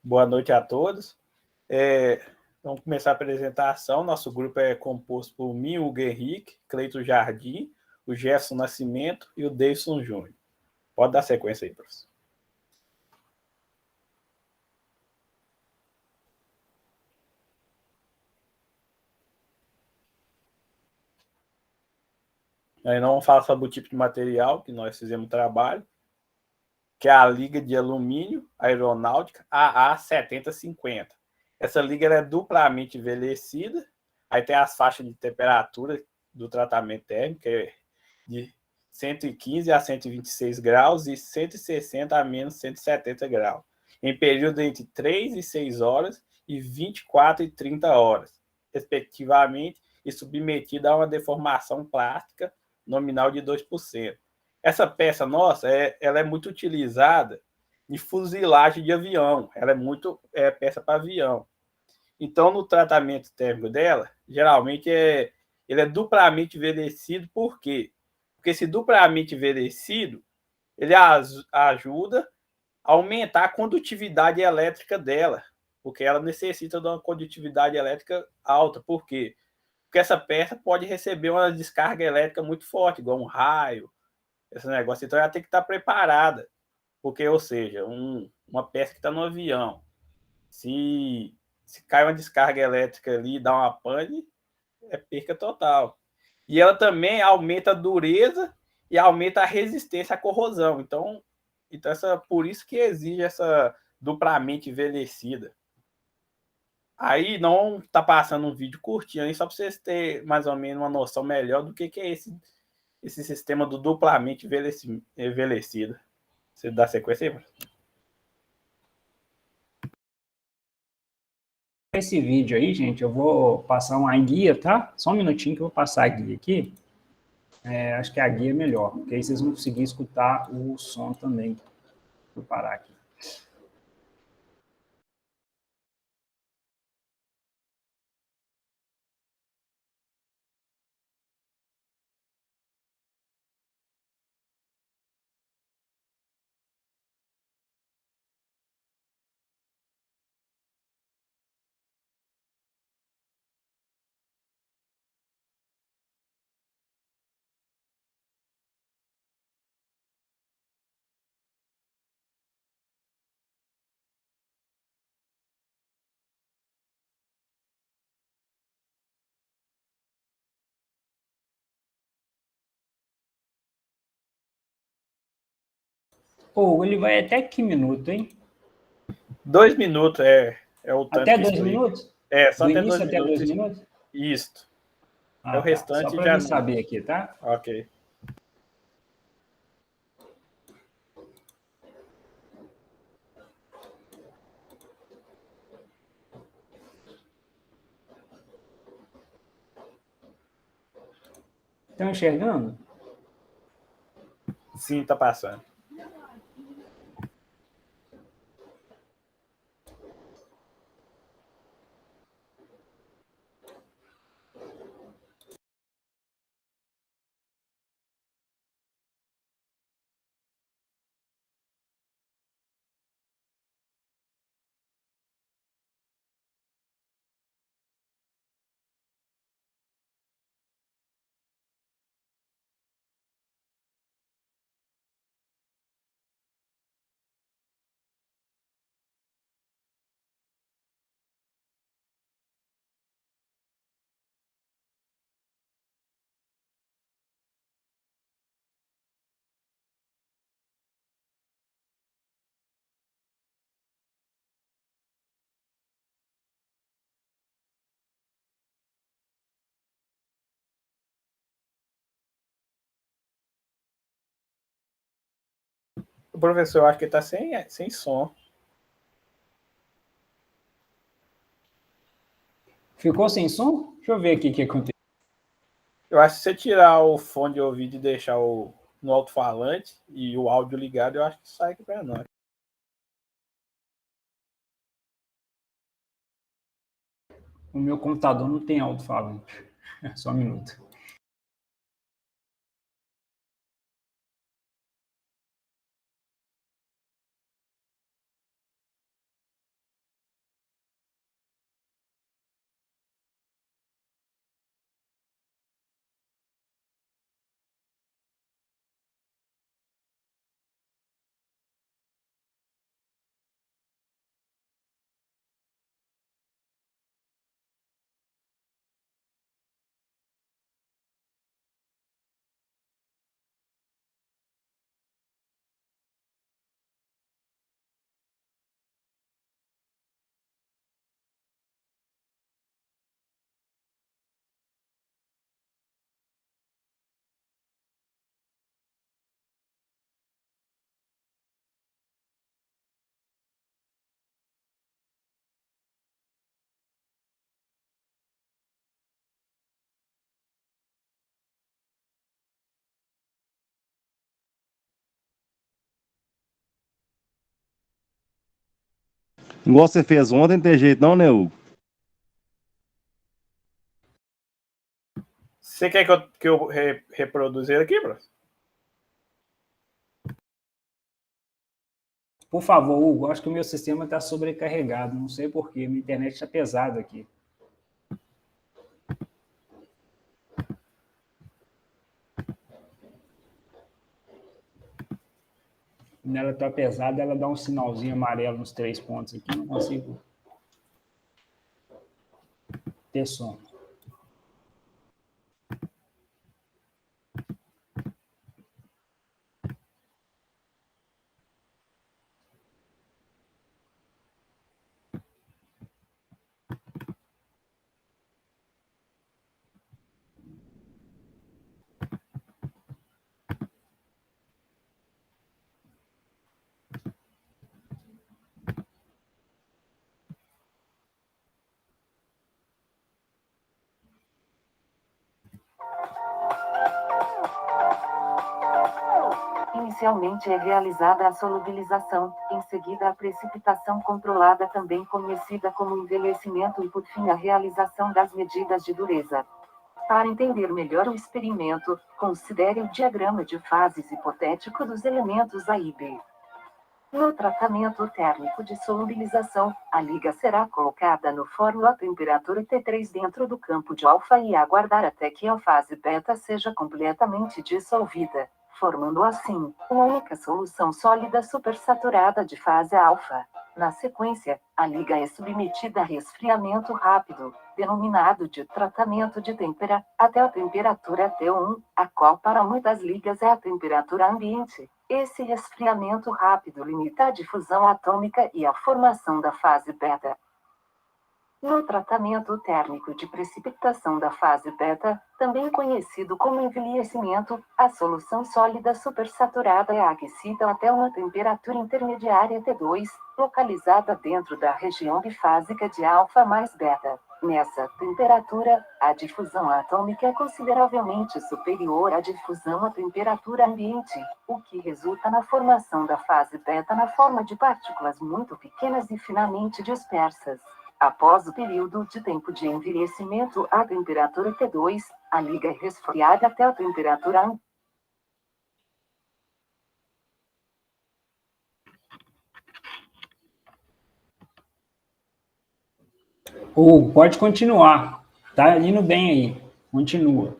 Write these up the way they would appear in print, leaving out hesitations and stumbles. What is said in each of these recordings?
Boa noite a todos. Vamos começar a apresentação. Nosso grupo é composto por mim, o Hugo Henrique, Cleito Jardim, o Gerson Nascimento e o Deison Júnior. Pode dar sequência aí, professor. Aí nós vamos falar sobre o tipo de material que nós fizemos trabalho, que é a liga de alumínio aeronáutica AA7050. Essa liga é duplamente envelhecida, aí tem as faixas de temperatura do tratamento térmico, que é de 115 a 126 graus e 160 a menos 170 graus, em período entre 3 e 6 horas e 24 e 30 horas, respectivamente, e submetida a uma deformação plástica nominal de 2%. Essa peça nossa, ela é muito utilizada em fuzilagem de avião, ela é muito peça para avião. Então, no tratamento térmico dela, geralmente ele é duplamente envelhecido, por quê? Porque esse duplamente envelhecido, ele ajuda a aumentar a condutividade elétrica dela, porque ela necessita de uma condutividade elétrica alta. Por quê? Porque essa peça pode receber uma descarga elétrica muito forte, igual um raio, esse negócio. Então, ela tem que estar preparada, porque, ou seja, uma peça que está no avião, se cai uma descarga elétrica ali e dá uma pane, é perca total. E ela também aumenta a dureza e aumenta a resistência à corrosão. Então por isso que exige essa duplamente envelhecida. Aí não está passando um vídeo curtinho aí, só para vocês terem mais ou menos uma noção melhor do que é esse sistema do duplamente envelhecido. Você dá sequência aí? Esse vídeo aí, gente, eu vou passar uma guia, tá? Só um minutinho que eu vou passar a guia aqui. Acho que a guia é melhor, porque aí vocês vão conseguir escutar o som também. Vou parar aqui. Pô, ele vai até que minuto, hein? 2 minutos é o tanto Até que 2 explica. minutos? Só Do até início 2 até 2 minutos. minutos? Isso. O Tá. Só restante para já mim não. saber aqui, tá? Ok. Estão enxergando? Sim, tá passando. O professor, eu acho que ele tá sem som. Ficou sem som? Deixa eu ver aqui o que aconteceu. Eu acho que se você tirar o fone de ouvido e deixar no alto-falante e o áudio ligado, eu acho que sai aqui para nós. O meu computador não tem alto-falante. Só um minuto. Igual você fez ontem, não tem jeito não, né, Hugo? Você quer que eu reproduza ele aqui, professor? Por favor, Hugo, acho que o meu sistema está sobrecarregado. Não sei porquê, minha internet está pesada aqui. Quando ela está pesada, ela dá um sinalzinho amarelo nos 3 pontos aqui. Não consigo ter som. Inicialmente é realizada a solubilização, em seguida a precipitação controlada, também conhecida como envelhecimento, e por fim a realização das medidas de dureza. Para entender melhor o experimento, considere o diagrama de fases hipotético dos elementos A e B. No tratamento térmico de solubilização, a liga será colocada no forno a temperatura T3 dentro do campo de alfa e aguardar até que a fase beta seja completamente dissolvida, formando assim uma única solução sólida supersaturada de fase alfa. Na sequência, a liga é submetida a resfriamento rápido, denominado de tratamento de tempera, até a temperatura T1, a qual para muitas ligas é a temperatura ambiente. Esse resfriamento rápido limita a difusão atômica e a formação da fase beta. No tratamento térmico de precipitação da fase beta, também conhecido como envelhecimento, a solução sólida supersaturada é aquecida até uma temperatura intermediária T2, localizada dentro da região bifásica de alfa mais beta. Nessa temperatura, a difusão atômica é consideravelmente superior à difusão à temperatura ambiente, o que resulta na formação da fase beta na forma de partículas muito pequenas e finamente dispersas. Após o período de tempo de envelhecimento à temperatura T2, a liga é resfriada até a temperatura ambiente. Hugo, pode continuar. Tá indo bem aí. Continua.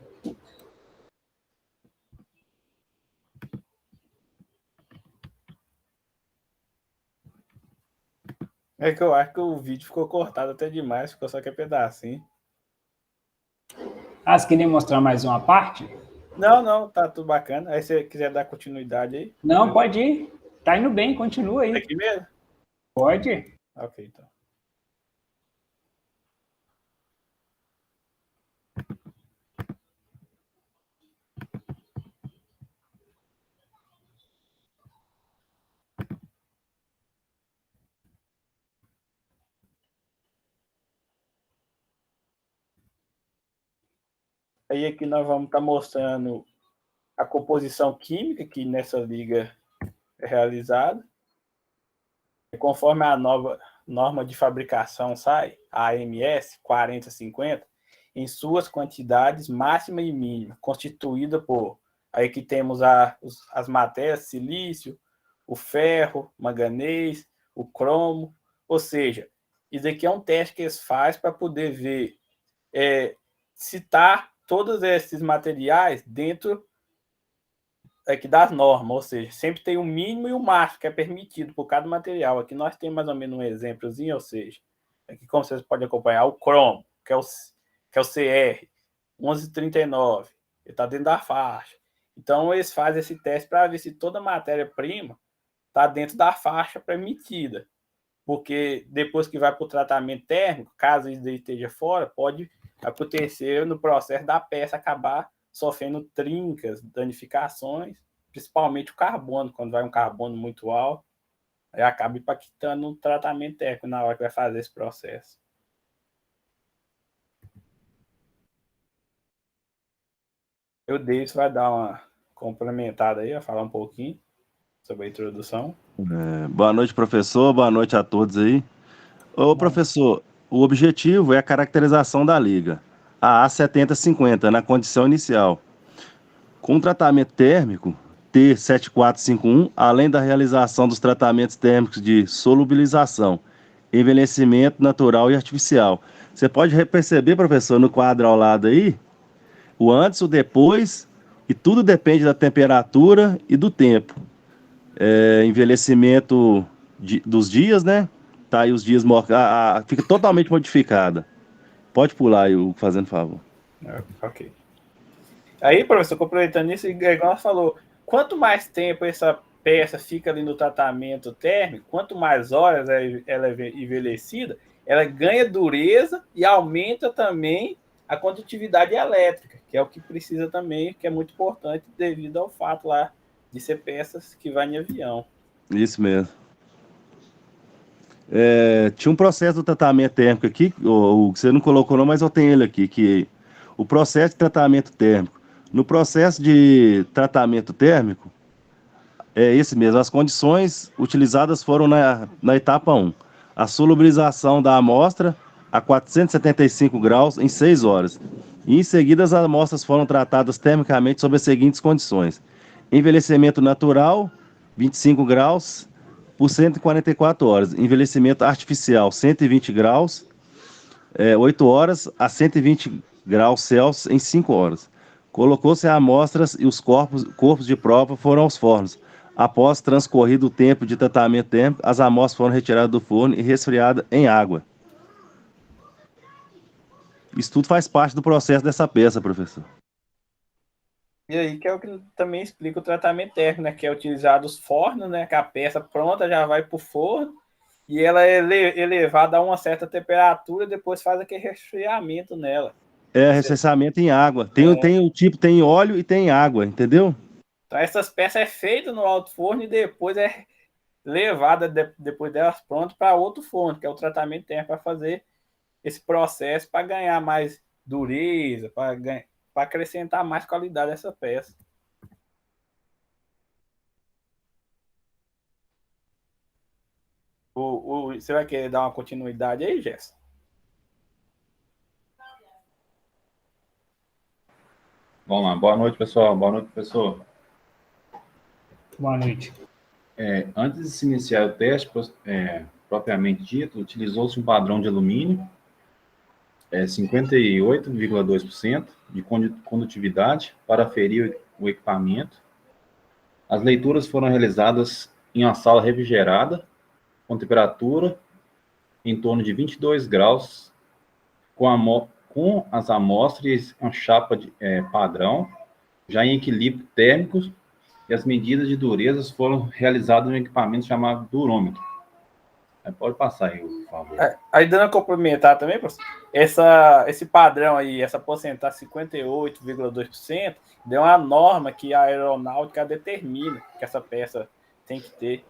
É que eu acho que o vídeo ficou cortado até demais, ficou só aquele pedacinho. Ah, você queria mostrar mais uma parte? Não, tá tudo bacana. Aí se você quiser dar continuidade aí. Não, pode ir. Tá indo bem, continua aí. Aqui mesmo? Pode. Ok, então. Aí aqui nós vamos estar mostrando a composição química que nessa liga é realizada. Conforme a nova norma de fabricação sai, a AMS 4050, em suas quantidades máxima e mínima, constituída por, aí que temos as matérias, silício, o ferro, manganês, o cromo, ou seja, isso aqui é um teste que eles fazem para poder ver, citar todos esses materiais dentro aqui das normas, ou seja, sempre tem o mínimo e o máximo que é permitido por cada material. Aqui nós temos mais ou menos um exemplozinho, ou seja, aqui como vocês podem acompanhar, o cromo, que é o CR 1139, ele está dentro da faixa. Então, eles fazem esse teste para ver se toda matéria-prima está dentro da faixa permitida, porque depois que vai para o tratamento térmico, caso isso esteja fora, pode acontecer no processo da peça acabar sofrendo trincas, danificações, principalmente o carbono, quando vai um carbono muito alto, aí acaba impactando no tratamento térmico na hora que vai fazer esse processo. O Davis vai dar uma complementada aí, vai falar um pouquinho sobre a introdução. Boa noite, professor. Boa noite a todos aí. Ô, professor, o objetivo é a caracterização da liga, a A7050, na condição inicial. Com o tratamento térmico T7451, além da realização dos tratamentos térmicos de solubilização, envelhecimento natural e artificial. Você pode perceber, professor, no quadro ao lado aí, o antes, o depois, e tudo depende da temperatura e do tempo. Envelhecimento dos dias, né? Tá aí os dias, fica totalmente modificada. Pode pular aí, fazendo favor. Ok. Aí, professor, complementando isso, igual você falou, quanto mais tempo essa peça fica ali no tratamento térmico, quanto mais horas ela é envelhecida, ela ganha dureza e aumenta também a condutividade elétrica, que é o que precisa também, que é muito importante devido ao fato lá de ser peças que vai em avião. Isso mesmo. Tinha um processo do tratamento térmico aqui, que você não colocou não, mas eu tenho ele aqui, que o processo de tratamento térmico. No processo de tratamento térmico, é esse mesmo, as condições utilizadas foram na etapa 1. A solubilização da amostra a 475 graus em 6 horas. E em seguida as amostras foram tratadas termicamente sob as seguintes condições. Envelhecimento natural, 25 graus por 144 horas. Envelhecimento artificial, 120 graus, 8 horas a 120 graus Celsius em 5 horas. Colocou-se amostras e os corpos de prova foram aos fornos. Após transcorrido o tempo de tratamento térmico, as amostras foram retiradas do forno e resfriadas em água. Isso tudo faz parte do processo dessa peça, professor. E aí que é o que também explica o tratamento térmico, né? Que é utilizado os fornos, né? Que a peça pronta já vai para o forno e ela é elevada a uma certa temperatura, depois faz aquele resfriamento nela. Ressecamento em água. Tem óleo e tem água, entendeu? Então essas peças é feita no alto forno e depois é levada, depois delas prontas, para outro forno, que é o tratamento térmico, para fazer esse processo para ganhar mais dureza, para acrescentar mais qualidade a essa peça. Você vai querer dar uma continuidade aí, Gerson? Vamos lá. Boa noite, pessoal. Boa noite, professor. Boa noite. Antes de se iniciar o teste, propriamente dito, utilizou-se um padrão de alumínio, 58,2% de condutividade para aferir o equipamento. As leituras foram realizadas em uma sala refrigerada, com temperatura em torno de 22 graus, com as amostras em uma chapa padrão, já em equilíbrio térmico, e as medidas de durezas foram realizadas no equipamento chamado durômetro. Pode passar aí, por favor. Aí, dando a complementar também, professor, esse padrão aí, essa porcentagem 58,2%, deu uma norma que a aeronáutica determina que essa peça tem que ter.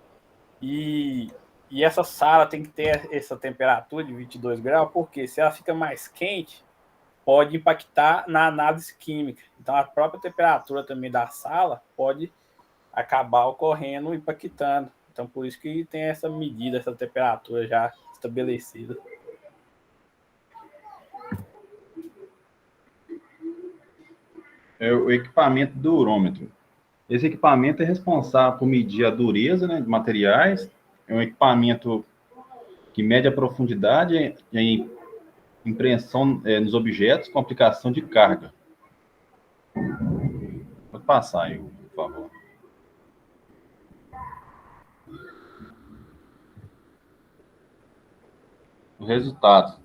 E essa sala tem que ter essa temperatura de 22 graus, porque se ela fica mais quente, pode impactar na análise química. Então, a própria temperatura também da sala pode acabar ocorrendo, impactando. Então, por isso que tem essa medida, essa temperatura já estabelecida. O equipamento durômetro. Esse equipamento é responsável por medir a dureza, né, de materiais. É um equipamento que mede a profundidade e impressão nos objetos com aplicação de carga. Pode passar aí, por favor. O resultado.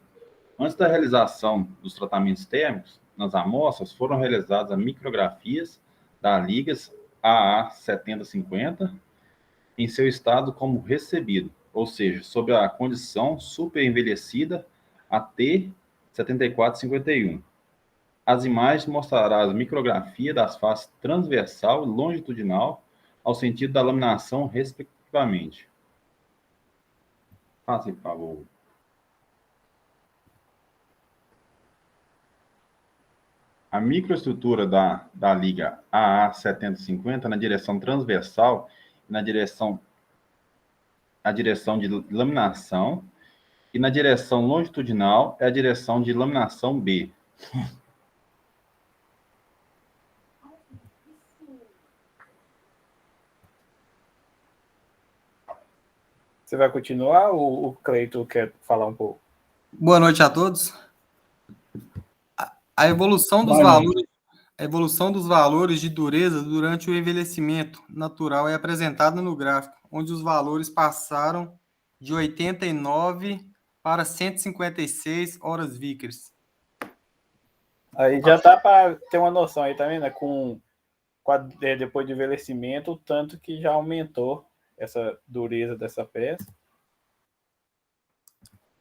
Antes da realização dos tratamentos térmicos, nas amostras foram realizadas as micrografias da ligas AA7050 em seu estado como recebido, ou seja, sob a condição superenvelhecida AT7451. As imagens mostrarão a micrografia das faces transversal e longitudinal ao sentido da laminação, respectivamente. Faça, por favor. A microestrutura da liga AA7050 na direção transversal e na direção de laminação e na direção longitudinal é a direção de laminação B. Você vai continuar ou o Cleiton quer falar um pouco? Boa noite a todos. A evolução dos valores de dureza durante o envelhecimento natural é apresentada no gráfico, onde os valores passaram de 89 para 156 horas Vickers. Aí já dá para ter uma noção aí também, né? Depois do envelhecimento, o tanto que já aumentou essa dureza dessa peça.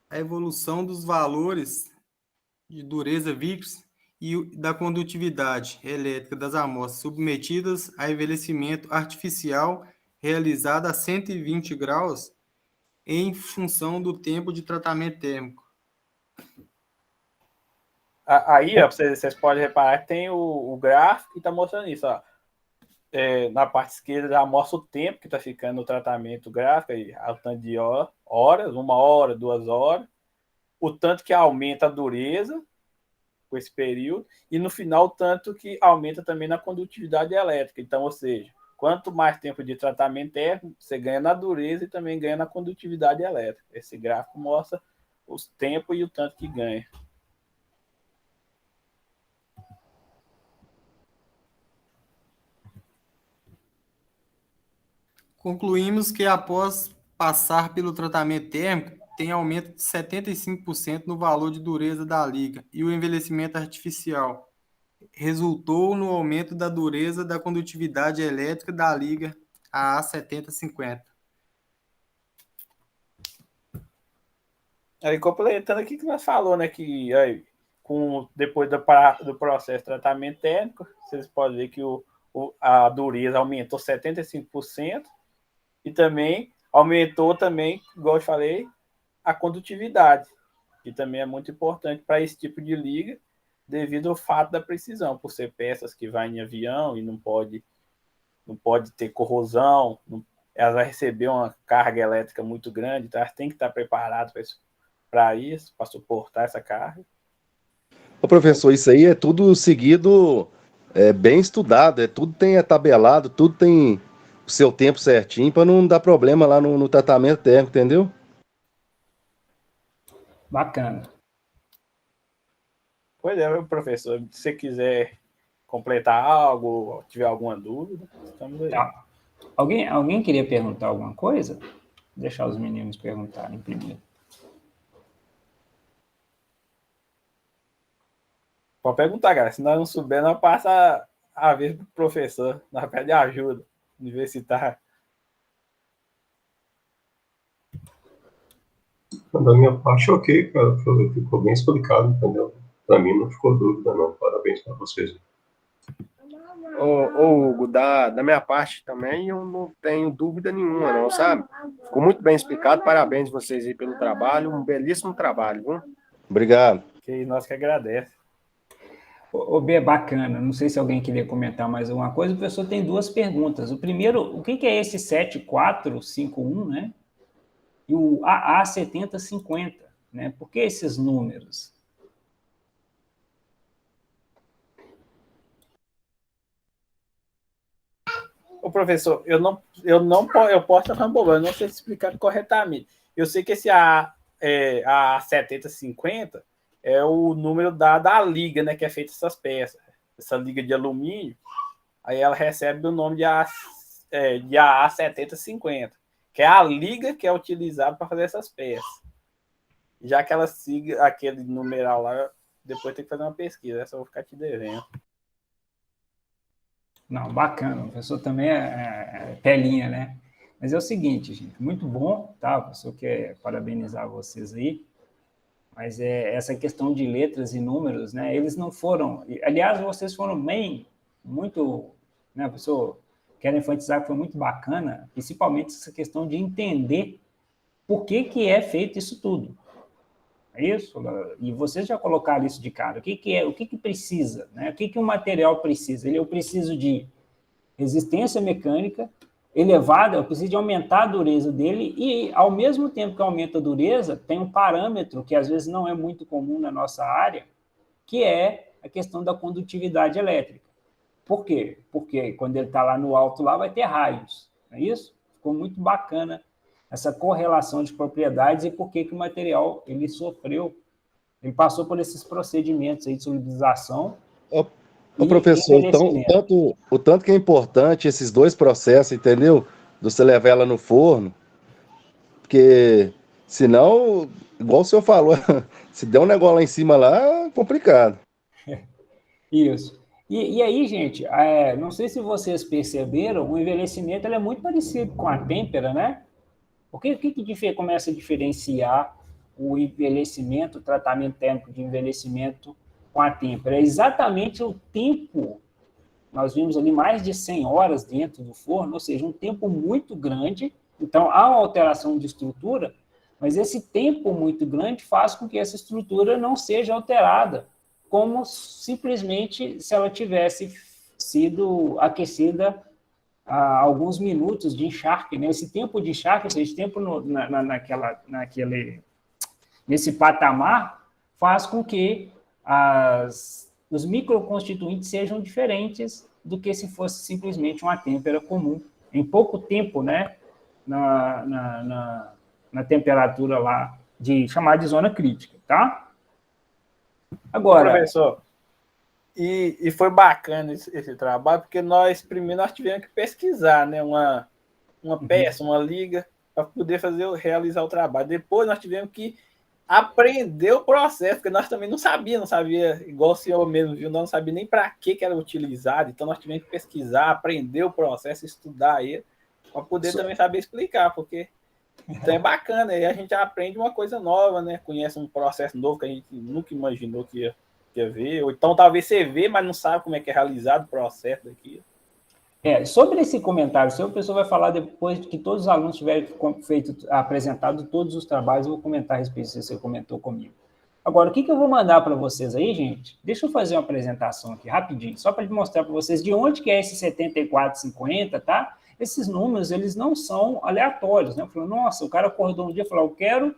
A evolução dos valores de dureza Vickers e da condutividade elétrica das amostras submetidas a envelhecimento artificial realizado a 120 graus em função do tempo de tratamento térmico. Aí, ó, vocês podem reparar que tem o gráfico que está mostrando isso. Ó. Na parte esquerda já mostra o tempo que está ficando no tratamento gráfico, aí, o tanto de horas, 1 hora, 2 horas, o tanto que aumenta a dureza com esse período, e no final o tanto que aumenta também na condutividade elétrica. Então, ou seja, quanto mais tempo de tratamento térmico, você ganha na dureza e também ganha na condutividade elétrica. Esse gráfico mostra os tempos e o tanto que ganha. Concluímos que após passar pelo tratamento térmico, tem aumento de 75% no valor de dureza da liga e o envelhecimento artificial resultou no aumento da dureza da condutividade elétrica da liga AA7050. Aí, completando aqui que nós falou, né, que aí, depois do processo de tratamento térmico, vocês podem ver que a dureza aumentou 75% e também aumentou também, igual eu falei, a condutividade, que também é muito importante para esse tipo de liga, devido ao fato da precisão, por ser peças que vai em avião e não pode ter corrosão, ela vai receber uma carga elétrica muito grande, então ela tem que estar preparada para isso, para suportar essa carga. Ô, professor, isso aí é tudo seguido, bem estudado, tudo tem tabelado, tudo tem o seu tempo certinho para não dar problema lá no tratamento térmico, entendeu? Bacana. Pois é, professor, se você quiser completar algo, tiver alguma dúvida, estamos aí. Tá. Alguém queria perguntar alguma coisa? Deixar os meninos perguntarem primeiro. Pode perguntar, cara. Se nós não souber, nós passa a vez para o professor, nós pede ajuda universitária. Da minha parte, ok, cara, ficou bem explicado, entendeu? Para mim não ficou dúvida, não. Parabéns para vocês. Ô, Hugo, da minha parte também, eu não tenho dúvida nenhuma, não, sabe? Ficou muito bem explicado, parabéns vocês aí pelo trabalho, um belíssimo trabalho, viu? Obrigado. Que nós que agradecemos. Ô, B, bacana, não sei se alguém queria comentar mais alguma coisa, o professor tem 2 perguntas. O primeiro, o que é esse 7451, né? E o AA7050, né? Por que esses números? Ô, professor, eu posso estar falando bobagem, eu não sei se explicar corretamente. Eu sei que esse A7050 é o número da liga, né, que é feita essas peças. Essa liga de alumínio, aí ela recebe o nome de AA7050, que é a liga que é utilizada para fazer essas peças. Já que ela siga aquele numeral lá, depois tem que fazer uma pesquisa, essa eu vou ficar te devendo. Não, bacana, o professor também é pelinha, né? Mas é o seguinte, gente, muito bom, tá? O professor quer parabenizar vocês aí, mas essa questão de letras e números, né? Eles não foram... Aliás, vocês foram muito... Né, professor, quero enfatizar que foi muito bacana, principalmente essa questão de entender por que é feito isso tudo. É isso? E vocês já colocaram isso de cara. O que precisa? Né? O que o material precisa? Eu preciso de resistência mecânica, elevada, eu preciso de aumentar a dureza dele e, ao mesmo tempo que aumenta a dureza, tem um parâmetro que às vezes não é muito comum na nossa área, que é a questão da condutividade elétrica. Por quê? Porque quando ele está lá no alto, lá vai ter raios, não é isso? Ficou muito bacana essa correlação de propriedades e por que o material ele sofreu, ele passou por esses procedimentos aí de solubilização. Ô, professor, então, o tanto que é importante esses dois processos, entendeu? De você levar ela no forno, porque senão, igual o senhor falou, se der um negócio lá em cima lá, é complicado. Isso. E aí, gente, não sei se vocês perceberam, o envelhecimento ele é muito parecido com a têmpera, né? O que começa a diferenciar o envelhecimento, o tratamento térmico de envelhecimento com a têmpera? É exatamente o tempo. Nós vimos ali mais de 100 horas dentro do forno, ou seja, um tempo muito grande. Então, há uma alteração de estrutura, mas esse tempo muito grande faz com que essa estrutura não seja alterada, como simplesmente se ela tivesse sido aquecida há alguns minutos de encharque, né? Esse tempo de encharque, esse tempo nesse patamar, faz com que os microconstituintes sejam diferentes do que se fosse simplesmente uma têmpera comum. Em pouco tempo, né, na temperatura lá, chamada de zona crítica, tá? Agora, professor, e foi bacana esse trabalho, porque primeiro nós tivemos que pesquisar, né, uma peça, uma liga, para poder realizar o trabalho. Depois nós tivemos que aprender o processo, porque nós também não sabia, igual o senhor mesmo viu, nós não sabia nem para que era utilizado, então nós tivemos que pesquisar, aprender o processo, estudar ele, para poder também saber explicar, porque então é bacana, aí a gente aprende uma coisa nova, né? Conhece um processo novo que a gente nunca imaginou que ia ver, ou então talvez você vê, mas não sabe como é que é realizado o processo daqui. Sobre esse comentário, o professor vai falar depois que todos os alunos tiverem apresentado todos os trabalhos, eu vou comentar a respeito se você comentou comigo. Agora, o que eu vou mandar para vocês aí, gente? Deixa eu fazer uma apresentação aqui rapidinho, só para mostrar para vocês de onde que é esse 7450, tá? Esses números, eles não são aleatórios, né? Falando, nossa, o cara acordou um dia e falou, eu quero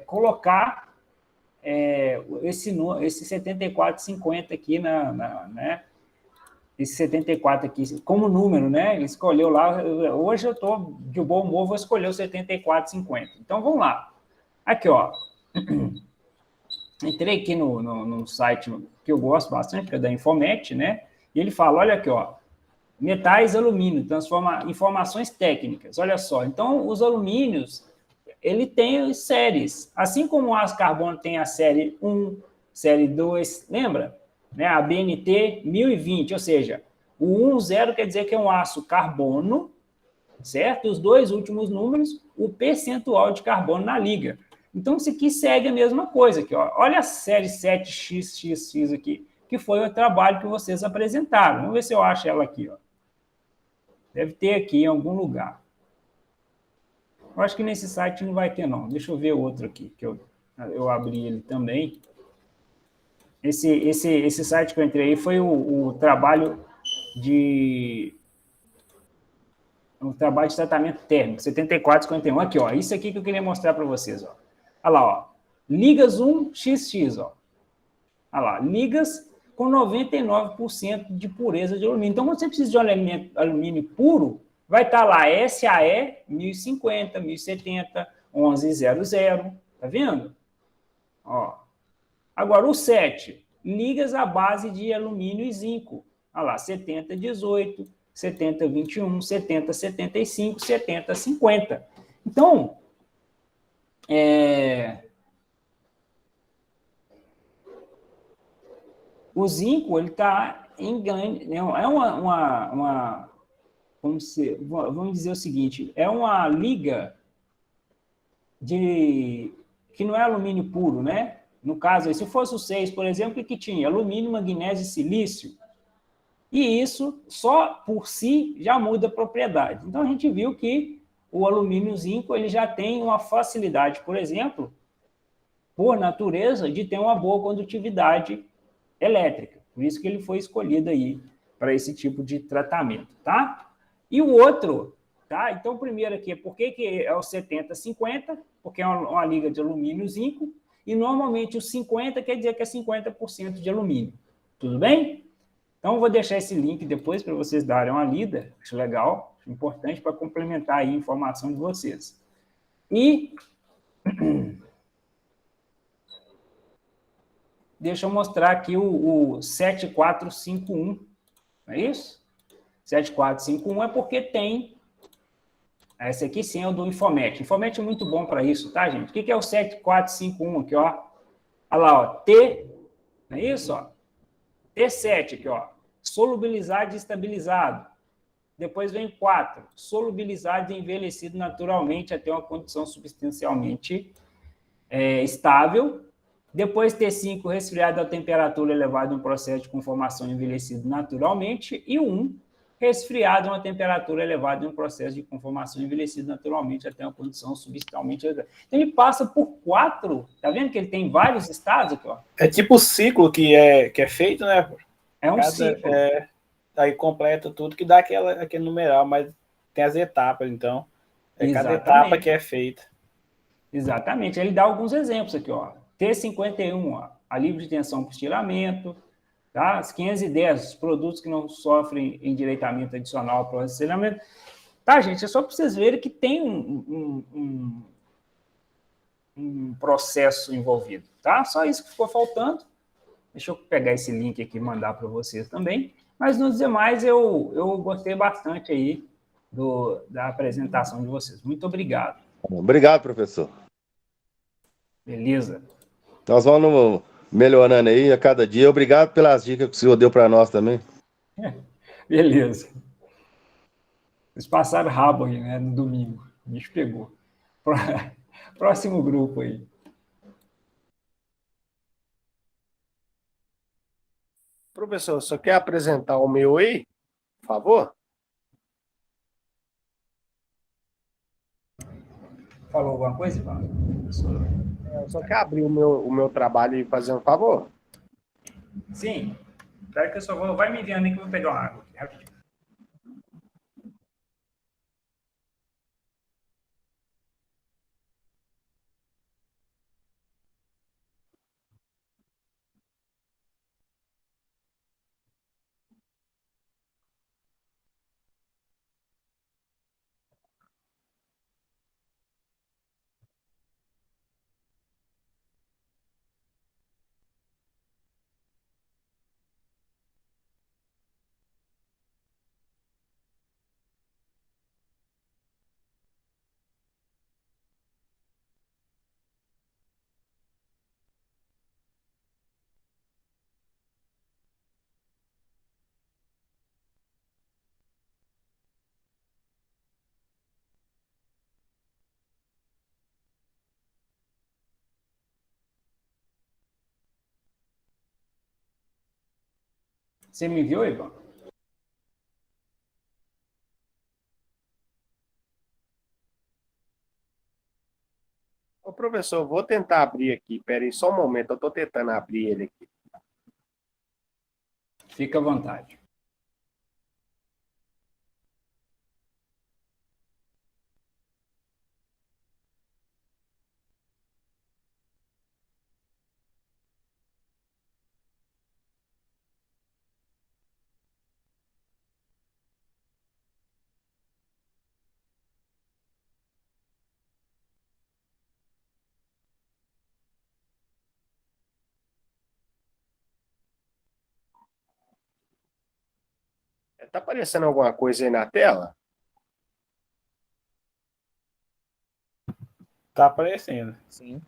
colocar esse 7450 aqui né? Esse 74 aqui como número, né? Ele escolheu lá, hoje eu estou de bom humor, vou escolher o 7450. Então, vamos lá. Aqui, ó. Entrei aqui no site que eu gosto bastante, que é da Infomet, né? E ele fala, olha aqui, ó. Metais, alumínio, transforma informações técnicas. Olha só, então os alumínios, ele tem séries. Assim como o aço carbono tem a série 1, série 2, lembra? Né? A BNT 1020, ou seja, o 10 quer dizer que é um aço carbono, certo? Os dois últimos números, o percentual de carbono na liga. Então, isso aqui segue a mesma coisa aqui, ó. Olha a série 7XXX aqui, que foi o trabalho que vocês apresentaram. Vamos ver se eu acho ela aqui, ó. Deve ter aqui em algum lugar. Eu acho que nesse site não vai ter, não. Deixa eu ver outro aqui, que eu abri ele também. Esse site que eu entrei aí foi o trabalho de tratamento térmico, 7451. Aqui, ó. Isso aqui que eu queria mostrar para vocês, ó. Olha lá, ó. Ligas 1XX, ó. Olha lá. Ligas com 99% de pureza de alumínio. Então, quando você precisa de um alumínio puro, vai estar lá SAE 1050, 1070, 1100. Tá vendo? Ó. Agora, o 7, ligas à base de alumínio e zinco. Olha lá, 7018, 7021, 7075, 7050. Então, o zinco, ele está em grande... vamos dizer o seguinte, é uma liga que não é alumínio puro, né? No caso, se fosse o 6, por exemplo, que tinha alumínio, magnésio e silício. E isso, só por si, já muda a propriedade. Então, a gente viu que o alumínio zinco ele já tem uma facilidade, por exemplo, por natureza, de ter uma boa condutividade elétrica. Por isso que ele foi escolhido aí para esse tipo de tratamento, tá? E o outro, tá? Então, o primeiro aqui, por que é o 70-50? Porque é uma liga de alumínio e zinco, e normalmente o 50 quer dizer que é 50% de alumínio. Tudo bem? Então, eu vou deixar esse link depois para vocês darem uma lida. Acho legal, acho importante para complementar aí a informação de vocês. E deixa eu mostrar aqui o 7451. Não é isso? 7451 é porque tem... Esse aqui sim é o do Infomet. Infomet é muito bom para isso, tá, gente? O que é o 7451 aqui, ó? Olha lá, ó. T, não é isso, ó? T7 aqui, ó. Solubilizado e estabilizado. Depois vem 4. Solubilizado e envelhecido naturalmente até uma condição substancialmente estável. Depois T5, resfriado a temperatura elevada em um processo de conformação envelhecido naturalmente. E 1, resfriado a uma temperatura elevada em um processo de conformação envelhecido naturalmente até uma condição substancialmente elevada. Então, ele passa por 4. Tá vendo que ele tem vários estados aqui, ó? É tipo o ciclo que é feito, né? É um ciclo. Aí completa tudo que dá aquele numeral, mas tem as etapas, então. É cada etapa que é feita. Exatamente. Ele dá alguns exemplos aqui, ó. T51, ó, a livre tensão por estiramento, tá? As 510, os produtos que não sofrem endireitamento adicional para o aceleramento. Tá, gente? É só para vocês verem que tem um processo envolvido, tá? Só isso que ficou faltando. Deixa eu pegar esse link aqui e mandar para vocês também. Mas nos demais eu gostei bastante aí da apresentação de vocês. Muito obrigado. Obrigado, professor. Beleza. Nós vamos melhorando aí a cada dia. Obrigado pelas dicas que o senhor deu para nós também. Beleza. Eles passaram rabo aí, né, no domingo. O bicho pegou. Próximo grupo aí. Professor, você quer apresentar o meu aí, por favor? Falou alguma coisa, Ivan? Eu só quer abrir o meu trabalho e fazer um favor? Sim. Espera que eu só vou... Vai me enviando aí que eu vou pegar uma água aqui, rapidinho. Você me enviou, Ivan? Ô, professor, eu vou tentar abrir aqui. Espera aí só um momento, eu estou tentando abrir ele aqui. Fica à vontade. Tá aparecendo alguma coisa aí na tela? Tá aparecendo. Sim.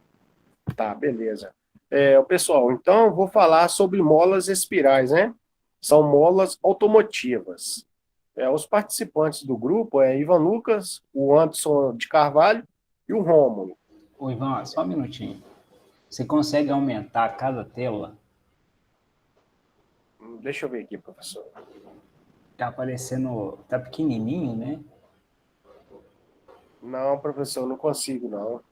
Tá, beleza. Pessoal, então eu vou falar sobre molas espirais, né? São molas automotivas. Os participantes do grupo Ivan Lucas, o Anderson de Carvalho e o Rômulo. Ô, Ivan, só um minutinho. Você consegue aumentar cada tela? Deixa eu ver aqui, professor. Tá aparecendo... Tá pequenininho, né? Não, professor, não consigo, não.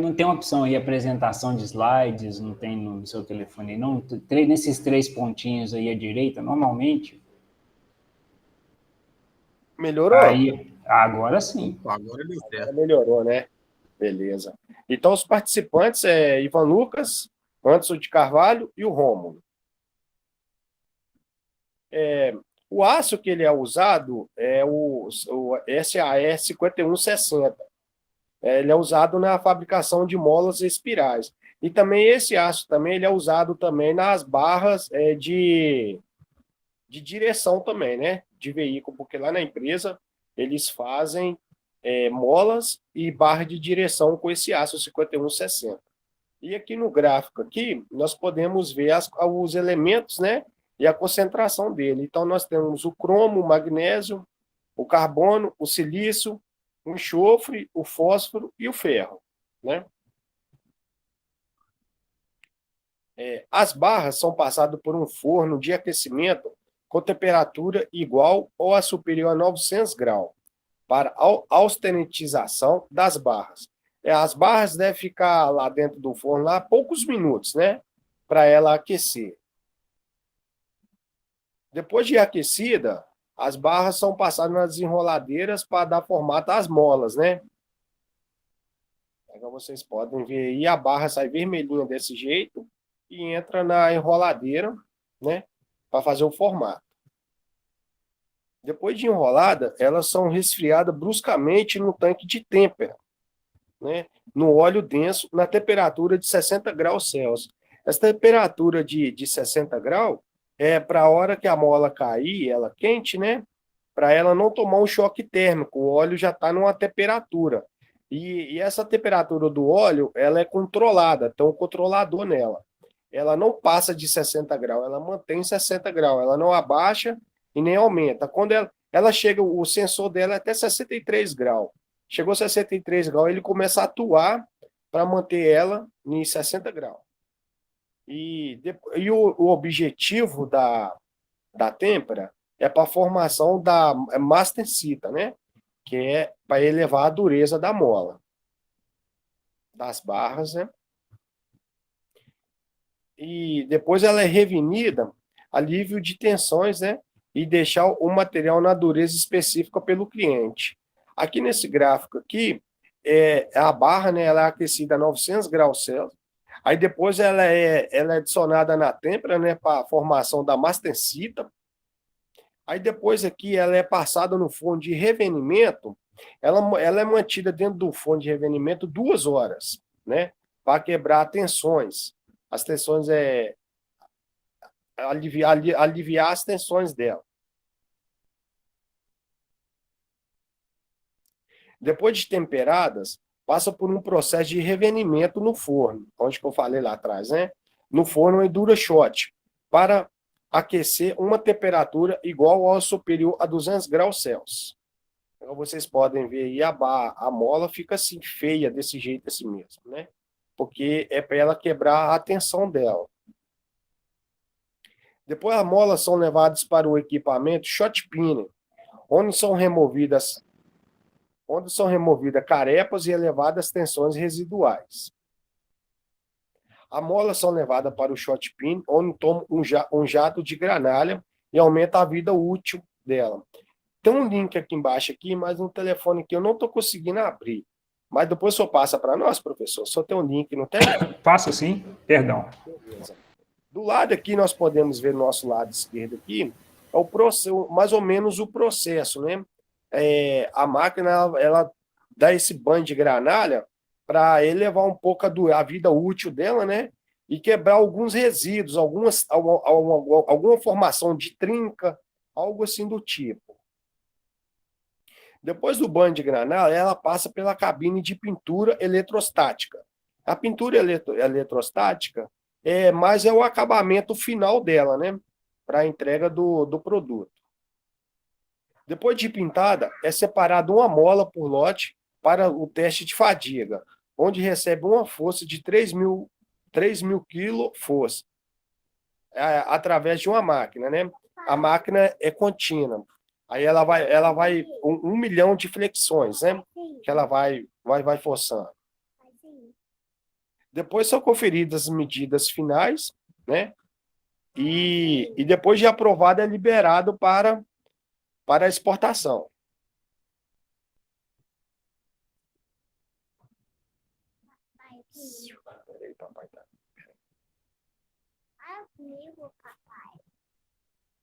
Não tem uma opção aí, apresentação de slides, não tem no seu telefone, não? Nesses 3 pontinhos aí à direita, normalmente... Melhorou? Aí, agora sim. Agora deu certo. Melhorou, né? Beleza. Então, os participantes é Ivan Lucas, Anderson de Carvalho e o Rômulo. O aço que ele é usado é o SAE 5160. Ele é usado na fabricação de molas espirais. E também esse aço também ele é usado também nas barras de direção também, né? De veículo, porque lá na empresa eles fazem molas e barra de direção com esse aço 5160. E aqui no gráfico aqui, nós podemos ver os elementos, né? E a concentração dele. Então, nós temos o cromo, o magnésio, o carbono, o silício, o enxofre, o fósforo e o ferro, né? As barras são passadas por um forno de aquecimento com temperatura igual ou a superior a 900 graus para a austenitização das barras. As barras devem ficar lá dentro do forno lá poucos minutos, né? Para ela aquecer. Depois de aquecida, as barras são passadas nas enroladeiras para dar formato às molas, né? Então vocês podem ver aí, a barra sai vermelhinha desse jeito e entra na enroladeira, né? Para fazer o formato. Depois de enrolada, elas são resfriadas bruscamente no tanque de têmpera, né? No óleo denso, na temperatura de 60 graus Celsius. Essa temperatura de 60 graus é para a hora que a mola cair, ela quente, né? Para ela não tomar um choque térmico. O óleo já está numa temperatura. E essa temperatura do óleo, ela é controlada, tem um controlador nela. Ela não passa de 60 graus, ela mantém 60 graus, ela não abaixa e nem aumenta. Quando ela chega, o sensor dela é até 63 graus. Chegou a 63 graus, ele começa a atuar para manter ela em 60 graus. E o objetivo da têmpera é para a formação da mastecita, né? Que é para elevar a dureza da mola, das barras, né? E depois ela é revenida, alívio de tensões, né? E deixar o material na dureza específica pelo cliente. Aqui nesse gráfico aqui, a barra, né? Ela é aquecida a 900 graus Celsius. Aí depois ela é adicionada na têmpera, né? Para a formação da mastecita. Aí depois aqui ela é passada no forno de revenimento. Ela é mantida dentro do forno de revenimento 2 horas, né? Para quebrar tensões. As tensões aliviar as tensões dela. Depois de temperadas, passa por um processo de revenimento no forno, onde que eu falei lá atrás, né? No forno em Durashot, para aquecer uma temperatura igual ou superior a 200 graus Celsius. Então, vocês podem ver aí a mola fica assim, feia, desse jeito assim mesmo, né? Porque é para ela quebrar a tensão dela. Depois as molas são levadas para o equipamento shot pinning, onde são removidas carepas e elevadas tensões residuais. As molas são levadas para o shot pin, onde toma um jato de granalha e aumenta a vida útil dela. Tem um link aqui embaixo, mas no telefone aqui eu não estou conseguindo abrir. Mas depois o senhor passa para nós, professor? Só tem um link, não tem? Passa sim, perdão. Beleza. Do lado aqui, nós podemos ver no nosso lado esquerdo aqui, é o processo, mais ou menos o processo, né? A máquina, ela dá esse banho de granalha para elevar um pouco a vida útil dela, né? E quebrar alguns resíduos, alguma formação de trinca, algo assim do tipo. Depois do banho de granalha, ela passa pela cabine de pintura eletrostática. A pintura eletrostática é o acabamento final dela, né? Para a entrega do produto. Depois de pintada, é separada uma mola por lote para o teste de fadiga, onde recebe uma força de 3.000 kg através de uma máquina, né? A máquina é contínua. Aí ela vai 1 milhão de flexões, né? Que ela vai forçando. Depois são conferidas as medidas finais, né? E depois de aprovado é liberado para a exportação.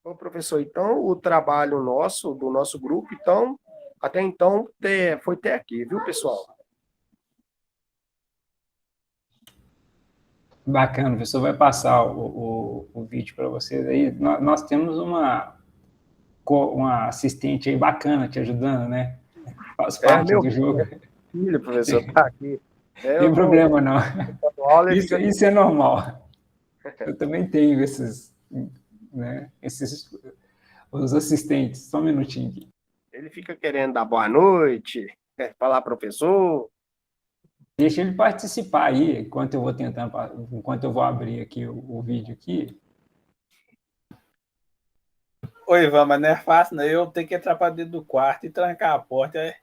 Ô, professor, então o trabalho nosso, do nosso grupo, então, até então, foi até aqui, viu, pessoal? Bacana, o professor vai passar o vídeo para vocês aí. Nós temos uma assistente aí bacana te ajudando, né? Faz parte Meu do jogo. filho, professor, tá aqui. Não tem problema, não. Dando aula, ele fica... Isso é normal. Eu também tenho esses, né? Os assistentes. Só um minutinho aqui. Ele fica querendo dar boa noite, falar professor. Deixa ele participar aí, enquanto eu vou abrir aqui o vídeo aqui. Oi, Ivan, mas não é fácil, né? Eu tenho que entrar para dentro do quarto e trancar a porta.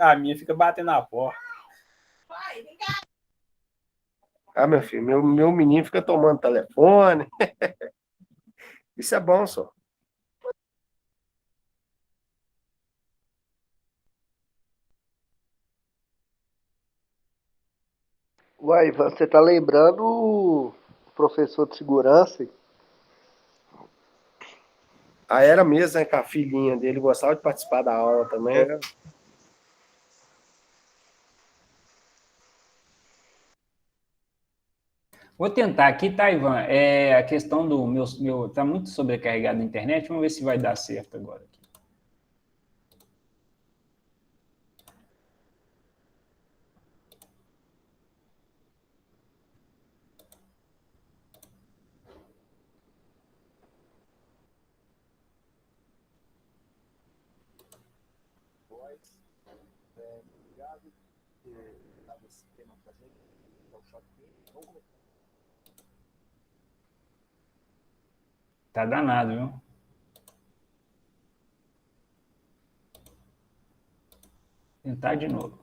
A minha fica batendo na porta. Ah, meu filho, meu menino fica tomando telefone. Isso é bom, só. Uai, Ivan, você tá lembrando o professor de segurança? Ah, era mesmo, né, que a filhinha dele gostava de participar da aula também. Vou tentar aqui, tá, Ivan? A questão do meu tá muito sobrecarregado na internet. Vamos ver se vai dar certo agora. Tá danado, viu? Tentar de novo.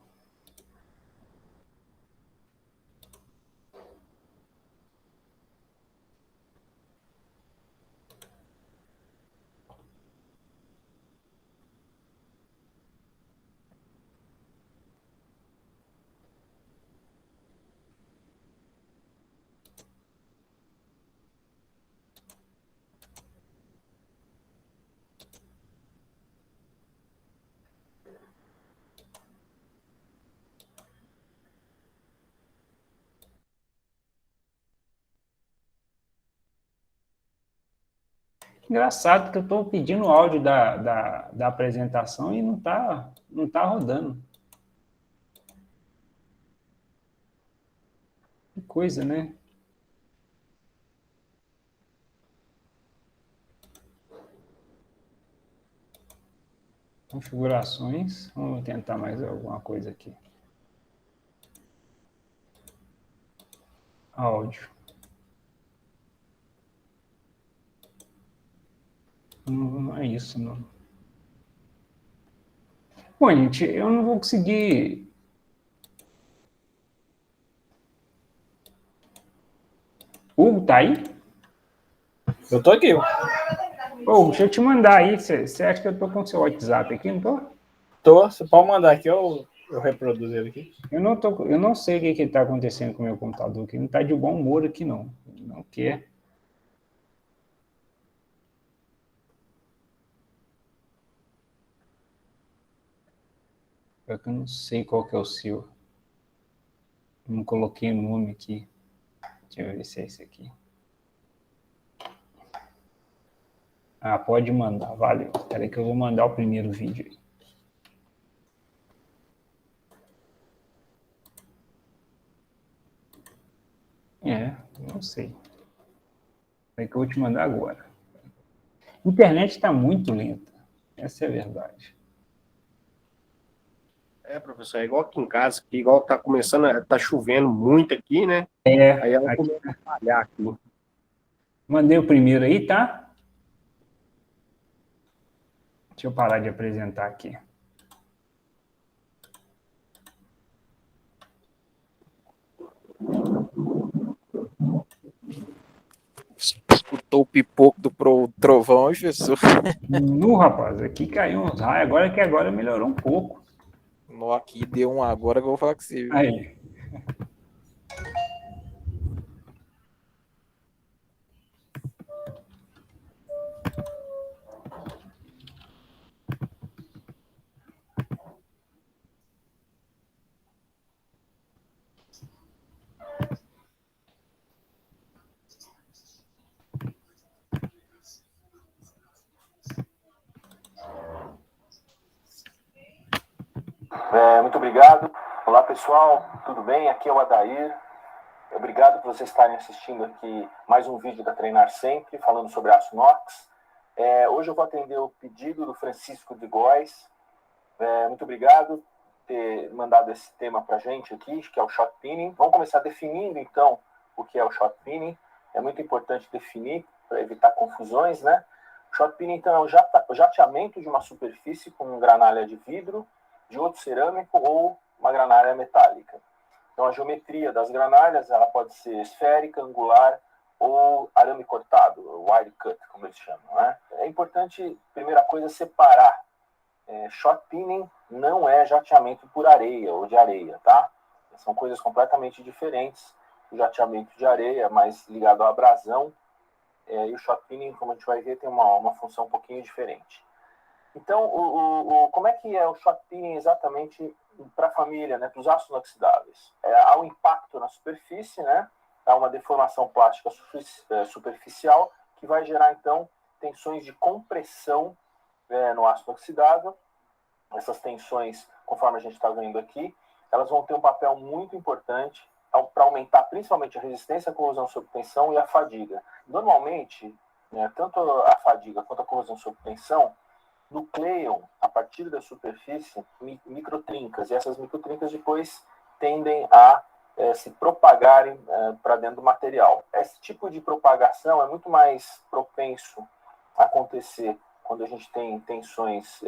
Engraçado que eu estou pedindo o áudio da apresentação e não tá rodando. Que coisa, né? Configurações. Vamos tentar mais alguma coisa aqui. Áudio. Não é isso, não. Bom, gente, eu não vou conseguir... Hugo, tá aí? Eu tô aqui. Deixa eu te mandar aí. Você acha que eu tô com o seu WhatsApp aqui, não tô? Tô. Você pode mandar aqui, eu reproduzo ele aqui. Eu não sei o que está acontecendo com o meu computador aqui. Não está de bom humor aqui, não. Não quer. Eu não sei qual que é o seu. Não coloquei o nome aqui. Deixa eu ver se é esse aqui. Ah, pode mandar, valeu. Espera aí que eu vou mandar o primeiro vídeo aí. Não sei. É que eu vou te mandar agora. A internet está muito lenta. Essa é a verdade. Professor, é igual aqui em casa, que igual tá começando, tá chovendo muito aqui, né? Aí ela começa a falhar aqui. Mandei o primeiro aí, tá? Deixa eu parar de apresentar aqui. Escutou o pipoco do trovão, Jesus. Rapaz, aqui caiu uns raios, agora melhorou um pouco. No, aqui deu um agora que eu vou falar com você. Viu? Aí. Muito obrigado. Olá, pessoal. Tudo bem? Aqui é o Adair. Obrigado por vocês estarem assistindo aqui mais um vídeo da Treinar Sempre, falando sobre aço inox. Hoje eu vou atender o pedido do Francisco de Góes. Muito obrigado por ter mandado esse tema para a gente aqui, que é o shot pinning. Vamos começar definindo, então, o que é o shot pinning. É muito importante definir para evitar confusões, né? O shot pinning, então, é o jateamento de uma superfície com uma granalha de vidro, de outro cerâmico ou uma granalha metálica. Então, a geometria das granalhas ela pode ser esférica, angular ou arame cortado, wire cut, como eles chamam, né? É importante, primeira coisa, separar. Shot pinning não é jateamento por areia ou de areia, tá? São coisas completamente diferentes. O jateamento de areia é mais ligado à abrasão, e o shot pinning, como a gente vai ver, tem uma função um pouquinho diferente. Então, como é que é o shot pinning exatamente para a família, né, para os aços inoxidáveis? Há um impacto na superfície, né, há uma deformação plástica superficial que vai gerar, então, tensões de compressão no aço inoxidável. Essas tensões, conforme a gente está vendo aqui, elas vão ter um papel muito importante para aumentar principalmente a resistência à corrosão sob tensão e a fadiga. Normalmente, né, tanto a fadiga quanto a corrosão sob tensão nucleiam, a partir da superfície, microtrincas, e essas microtrincas depois tendem a se propagarem para dentro do material. Esse tipo de propagação é muito mais propenso a acontecer quando a gente tem tensões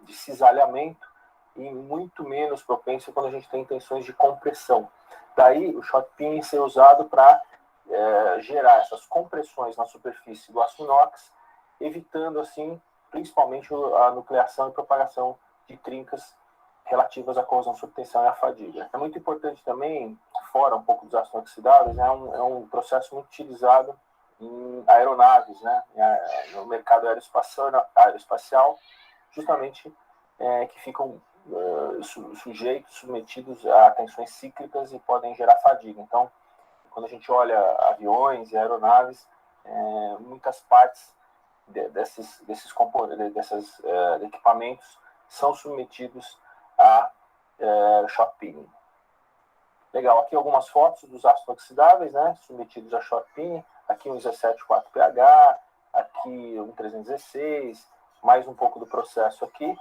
de cisalhamento e muito menos propenso quando a gente tem tensões de compressão. Daí o shot pinning ser usado para gerar essas compressões na superfície do aço inox, evitando assim principalmente a nucleação e propagação de trincas relativas à corrosão sob tensão e à fadiga. É muito importante também, fora um pouco dos aços inoxidáveis, é um processo muito utilizado em aeronaves, né, no mercado aeroespacial, justamente que ficam submetidos a tensões cíclicas e podem gerar fadiga. Então, quando a gente olha aviões e aeronaves, muitas partes desses equipamentos são submetidos a shot pinning. Legal, aqui algumas fotos dos aços inoxidáveis, né, submetidos a shot pinning. Aqui um 17,4pH, aqui um 316, mais um pouco do processo aqui.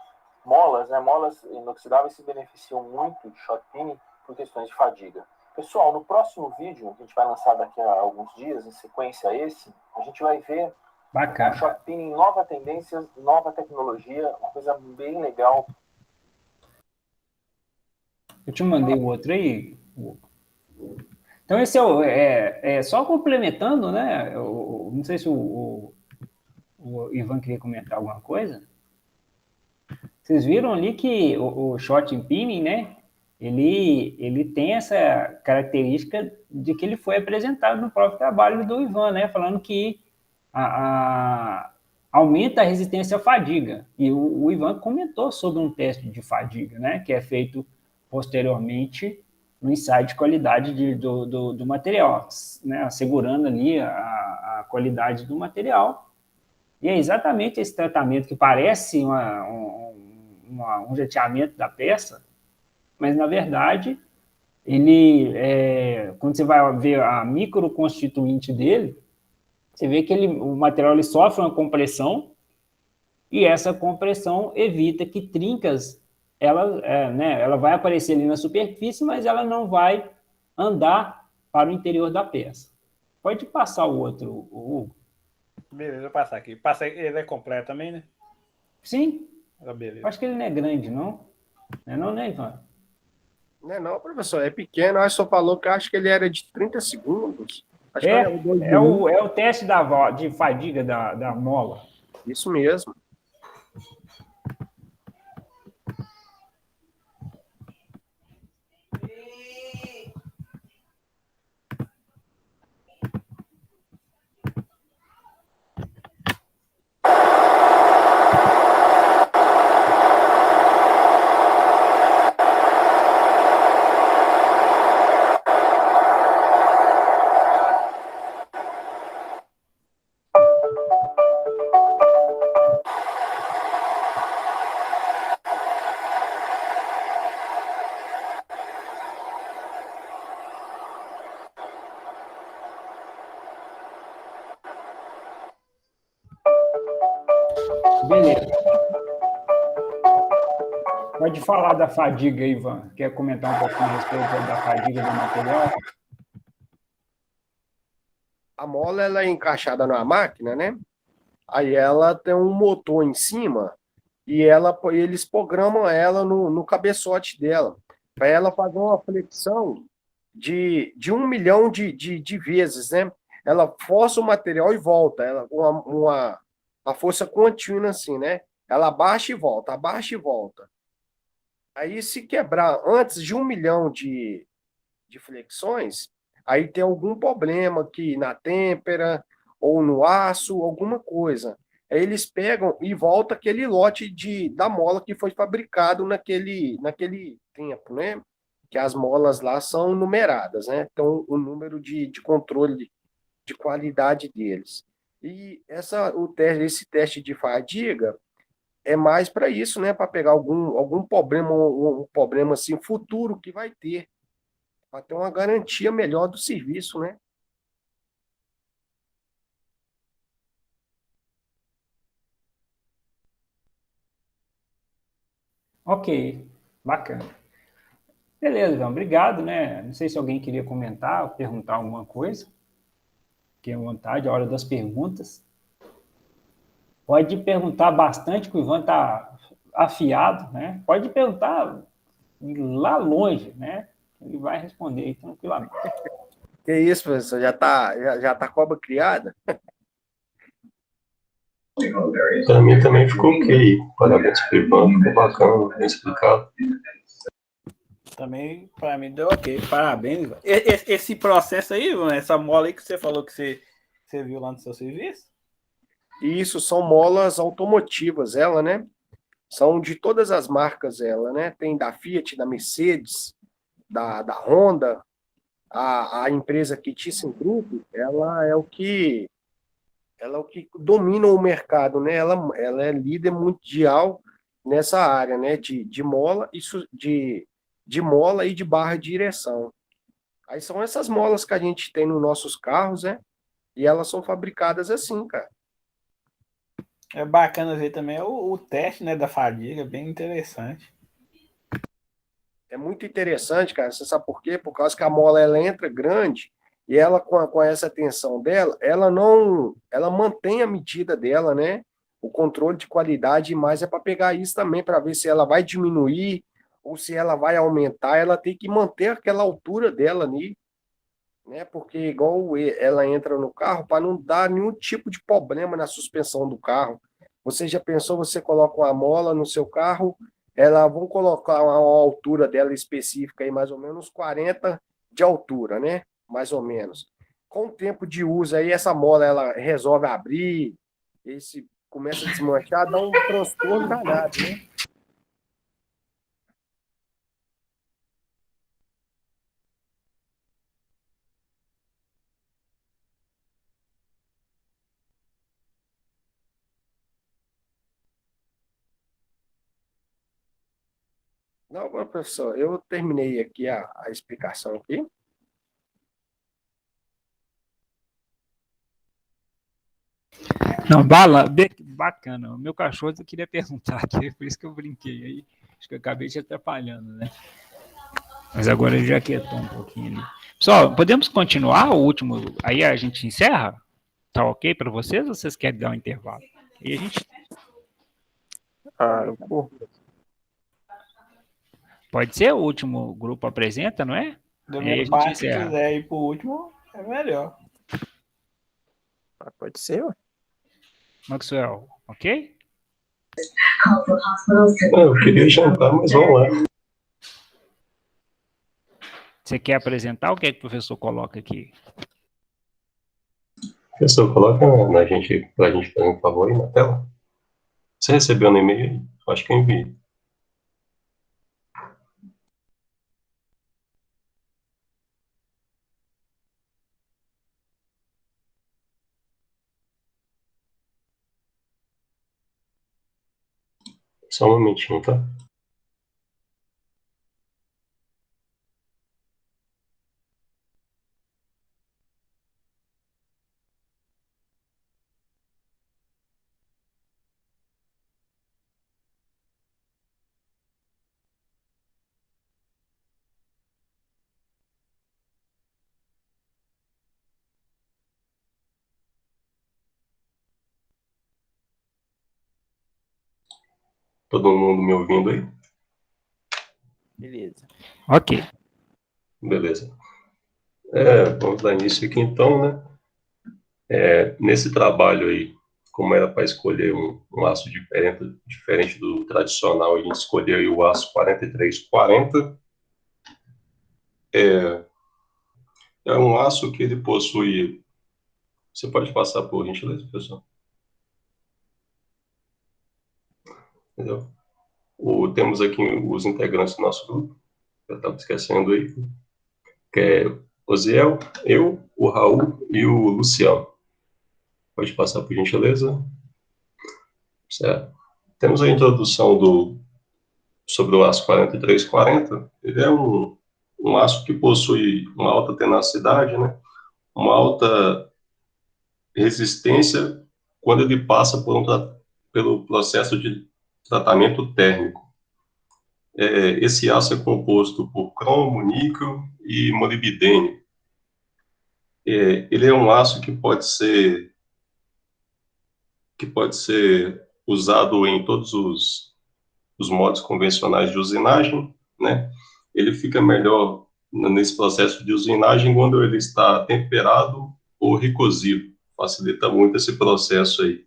Molas, né, molas inoxidáveis se beneficiam muito de shot pinning por questões de fadiga. Pessoal, no próximo vídeo, que a gente vai lançar daqui a alguns dias, em sequência a esse, a gente vai ver Bacana. o shot pinning, nova tendência, nova tecnologia, uma coisa bem legal. Eu te mandei o outro aí. Então, esse só complementando, né? Não sei se o Ivan queria comentar alguma coisa. Vocês viram ali que o shot pinning, né? Ele tem essa característica de que ele foi apresentado no próprio trabalho do Ivan, né? Falando que aumenta a resistência à fadiga. E o Ivan comentou sobre um teste de fadiga, né? Que é feito posteriormente no ensaio de qualidade do material, né? Assegurando ali a qualidade do material. E é exatamente esse tratamento que parece um jateamento da peça, mas, na verdade, quando você vai ver a microconstituinte dele, você vê que o material ele sofre uma compressão e essa compressão evita que trincas, ela vai aparecer ali na superfície, mas ela não vai andar para o interior da peça. Pode passar o outro, Hugo. Beleza, vou passar aqui. Ele é completo também, né? Sim. Beleza. Acho que ele não é grande, não. Não, né, Ivan? Não, professor, é pequeno. Acho que só falou que acho que ele era de 30 segundos. Acho que é o teste de fadiga da mola. Isso mesmo. Pode falar da fadiga, Ivan. Quer comentar um pouquinho a respeito da fadiga do material? A mola ela é encaixada na máquina, né? Aí ela tem um motor em cima e eles programam ela no cabeçote dela, para ela fazer uma flexão de 1 milhão de vezes, né? Ela força o material e volta, ela uma força contínua assim, né? Ela abaixa e volta, abaixa e volta. Aí se quebrar antes de 1 milhão de flexões, aí tem algum problema aqui na têmpera ou no aço, alguma coisa. Aí eles pegam e volta aquele lote da mola que foi fabricado naquele tempo, né? Que as molas lá são numeradas, né? Então, o número de controle de qualidade deles. E esse teste de fadiga é mais para isso, né? Para pegar algum problema, um problema assim futuro que vai ter, para ter uma garantia melhor do serviço, né? Ok, bacana. Beleza, então, obrigado, né? Não sei se alguém queria comentar, perguntar alguma coisa. Fique à vontade, a hora das perguntas. Pode perguntar bastante, que o Ivan está afiado, né? Pode perguntar lá longe, né? Ele vai responder aí tranquilamente. Que isso, professor? Já tá cobra criada? Para mim também ficou ok. Parabéns pro Ivan, ficou bacana, bem explicado. Também, para mim, deu ok. Parabéns, Ivan. Esse processo aí, Ivan, essa mola aí que você falou que você viu lá no seu serviço? Isso, são molas automotivas, ela, né? São de todas as marcas, ela, né? Tem da Fiat, da Mercedes, da Honda, a empresa aqui, ThyssenKrupp, ela é o que domina o mercado, né? Ela é líder mundial nessa área, né? De mola, de mola e de barra de direção. Aí são essas molas que a gente tem nos nossos carros, né? E elas são fabricadas assim, cara. É bacana ver também o teste, né, da fadiga, bem interessante. É muito interessante, cara. Você sabe por quê? Por causa que a mola ela entra grande e ela com essa tensão dela, ela mantém a medida dela, né? O controle de qualidade, mas é para pegar isso também para ver se ela vai diminuir ou se ela vai aumentar. Ela tem que manter aquela altura dela ali, né? Porque igual ela entra no carro para não dar nenhum tipo de problema na suspensão do carro. Você já pensou, você coloca uma mola no seu carro, vamos colocar uma altura dela específica aí, mais ou menos 40 de altura, né? Mais ou menos. Com o tempo de uso aí, essa mola ela resolve abrir, esse começa a desmanchar, dá um transtorno danado, né? Não, professor, eu terminei aqui a explicação aqui. Não, bacana. O meu cachorro eu queria perguntar aqui, por isso que eu brinquei aí. Acho que eu acabei te atrapalhando, né? Mas agora ele já quietou um pouquinho ali. Pessoal, podemos continuar o último? Aí a gente encerra? Tá ok para vocês ou vocês querem dar um intervalo? E a gente. Pode ser? O último grupo apresenta, não é? Da E aí a minha gente parte, se encerra. quiser ir pro último, é melhor. Pode ser, ué. Maxwell, ok? Eu queria jantar, mas vamos lá. Você quer apresentar o que é que o professor coloca aqui? Professor, coloca pra gente fazer um favor aí na tela. Você recebeu no e-mail aí? Acho que eu enviei. Só um momentinho, tá? Todo mundo me ouvindo aí? Beleza. Ok. Beleza. Vamos dar início aqui então, né? Nesse trabalho aí, como era para escolher um aço diferente do tradicional, a gente escolheu aí o aço 4340. É um aço que ele possui... Você pode passar por gentileza, pessoal? Entendeu? Temos aqui os integrantes do nosso grupo, eu estava esquecendo aí, que é Osiel, eu, o Raul e o Luciano. Pode passar por gentileza. Certo. Temos a introdução sobre o aço 4340. Ele é um aço que possui uma alta tenacidade, né? Uma alta resistência quando ele passa pelo processo de tratamento térmico. Esse aço é composto por cromo, níquel e molibdênio. Ele é um aço que pode ser usado em todos os modos convencionais de usinagem, né? Ele fica melhor nesse processo de usinagem quando ele está temperado ou recozido. Facilita muito esse processo aí.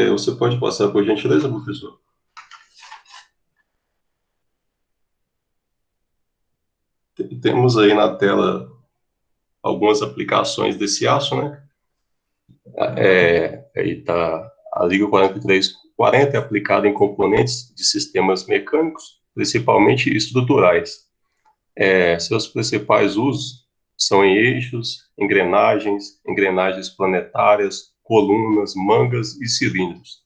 Você pode passar por gentileza, professor? Temos aí na tela algumas aplicações desse aço, né? Aí está a Liga 4340 é aplicada em componentes de sistemas mecânicos, principalmente estruturais. Seus principais usos são em eixos, engrenagens planetárias, colunas, mangas e cilindros.